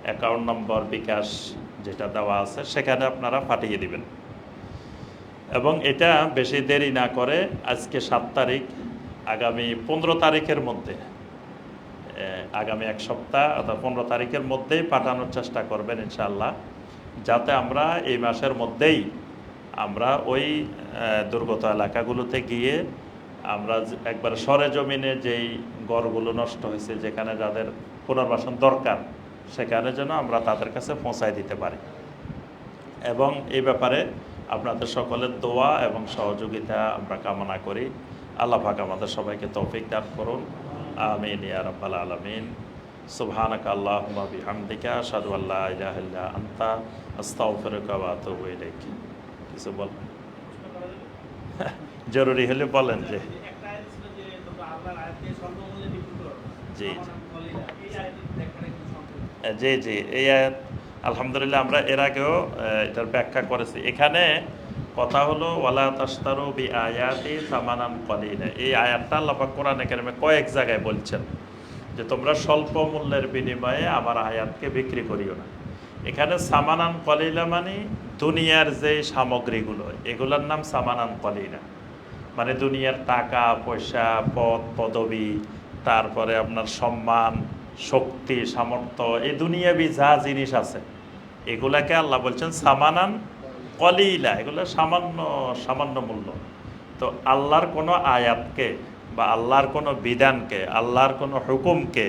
অ্যাকাউন্ট নম্বর বিকাশ যেটা দেওয়া আছে সেখানে আপনারা পাঠিয়ে দিবেন। এবং এটা বেশি দেরি না করে আজকে 7 তারিখ, আগামী 15 তারিখের মধ্যে, আগামী এক সপ্তাহ অর্থাৎ 15 তারিখের মধ্যেই পাঠানোর চেষ্টা করবেন ইনশাআল্লাহ, যাতে আমরা এই মাসের মধ্যেই আমরা ওই দুর্গত এলাকাগুলোতে গিয়ে আমরা একবার সরেজমিনে যেই ঘরগুলো নষ্ট হয়েছে, যেখানে যাদের পুনর্বাসন দরকার, সেখানে যেন আমরা তাদের কাছে পৌঁছায় দিতে পারি। এবং এই ব্যাপারে আপনাদের সকলের দোয়া এবং সহযোগিতা আমরা কামনা করি। আল্লাহ পাক আমাদের সবাইকে তৌফিক দান করুন। আমিন ইয়া রাব্বাল আলামিন। সুবহানাকা আল্লাহুম্মা বিহামদিকা আশহাদু আল্লা ইলাহা ইল্লা আনতা আস্তাগফিরুকা ওয়া আতুবু ইলাইক। কিছু বলেন? জরুরি হলে বলেন। যে জি জি জি এই আয়াত আলহামদুলিল্লাহ আমরা এর আগেও এটার ব্যাখ্যা করেছি। এখানে কথা হলো ওয়ালা তাশতারু বি আয়াতি সামানান কলিলা। এই আয়াতটা আল্লাহ পাক কোরআনে কারিমে কয়েক জায়গায় বলছেন যে তোমরা স্বল্প মূল্যের বিনিময়ে আমার আয়াতকে বিক্রি করিও না। এখানে সামানান কলিলা মানে দুনিয়ার যে সামগ্রীগুলো, এগুলোর নাম সামানান কলিলা। মানে দুনিয়ার টাকা পয়সা, পদ পদবী, তারপরে আপনার সম্মান, শক্তি, সামর্থ্য, এই দুনিয়াবি যা জিনিস আছে এগুলাকে আল্লাহ বলছেন সামানান কলিলা, এগুলো সামান্য সামান্য মূল্য। তো আল্লাহর কোনো আয়াতকে বা আল্লাহর কোনো বিধানকে, আল্লাহর কোনো হুকুমকে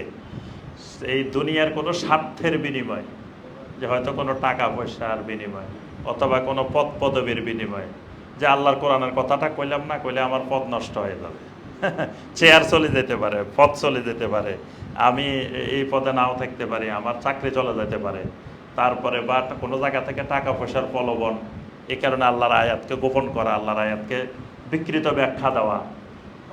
এই দুনিয়ার কোনো স্বার্থের বিনিময়, যে হয়তো কোনো টাকা পয়সার বিনিময় অথবা কোনো পদ পদবীর বিনিময়ে, যে আল্লাহর কোরআনের কথাটা কইলাম না, কইলে আমার পদ নষ্ট হয়ে যাবে, চেয়ার চলে যেতে পারে, পদ চলে যেতে পারে, আমি এই পদে নাও থাকতে পারি, আমার চাকরি চলে যেতে পারে, তারপরে বা কোনো জায়গা থেকে টাকা পয়সার প্রলোভন, এই কারণে আল্লাহর আয়াতকে গোপন করা, আল্লাহর আয়াতকে বিকৃত ব্যাখ্যা দেওয়া,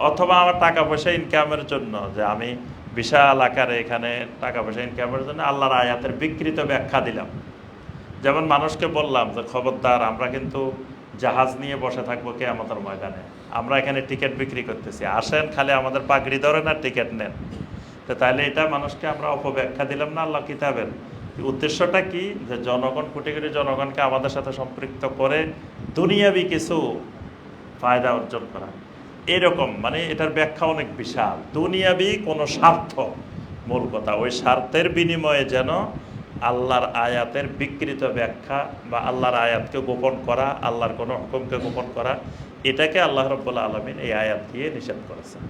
অথবা আমার টাকা পয়সা ইনকামের জন্য, যে আমি বিশাল আকারে এখানে টাকা পয়সা ইনকামের জন্য আল্লাহর আয়াতের বিকৃত ব্যাখ্যা দিলাম। যেমন মানুষকে বললাম যে খবরদার, আমরা কিন্তু জাহাজ নিয়ে বসে থাকবো কিয়ামতের ময়দানে, আমরা এখানে টিকিট বিক্রি করতেছি, আসেন খালি আমাদের পাগড়ি ধরেন আর টিকিট নেন। তো তাহলে এটা মানুষকে আমরা অপব্যাখ্যা দিলাম না আল্লাহ কিতাবের? উদ্দেশ্যটা কি? যে জনগণ, কোটি কোটি জনগণকে আমাদের সাথে সম্পৃক্ত করে দুনিয়াবি কিছু ফায়দা অর্জন করা, এরকম। মানে এটার ব্যাখ্যা অনেক বিশাল। দুনিয়াবি কোনো স্বার্থ, মূল কথা ওই স্বার্থের বিনিময়ে যেন আল্লাহর আয়াতের বিকৃত ব্যাখ্যা বা আল্লাহর আয়াতকে গোপন করা, আল্লাহর কোনো হুকুমকে গোপন করা, এটাকে আল্লাহ রাব্বুল আলামিন এই আয়াত দিয়ে নিষেধ করেছেন।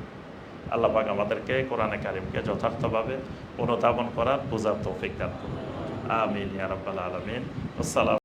আল্লাহ পাক আমাদেরকে কোরআনে কারিমকে যথার্থভাবে অনুধাবন করার, বোঝার তৌফিক দান করুন। আমিন ইয়া রাব্বাল আলামিন। আসসালাম।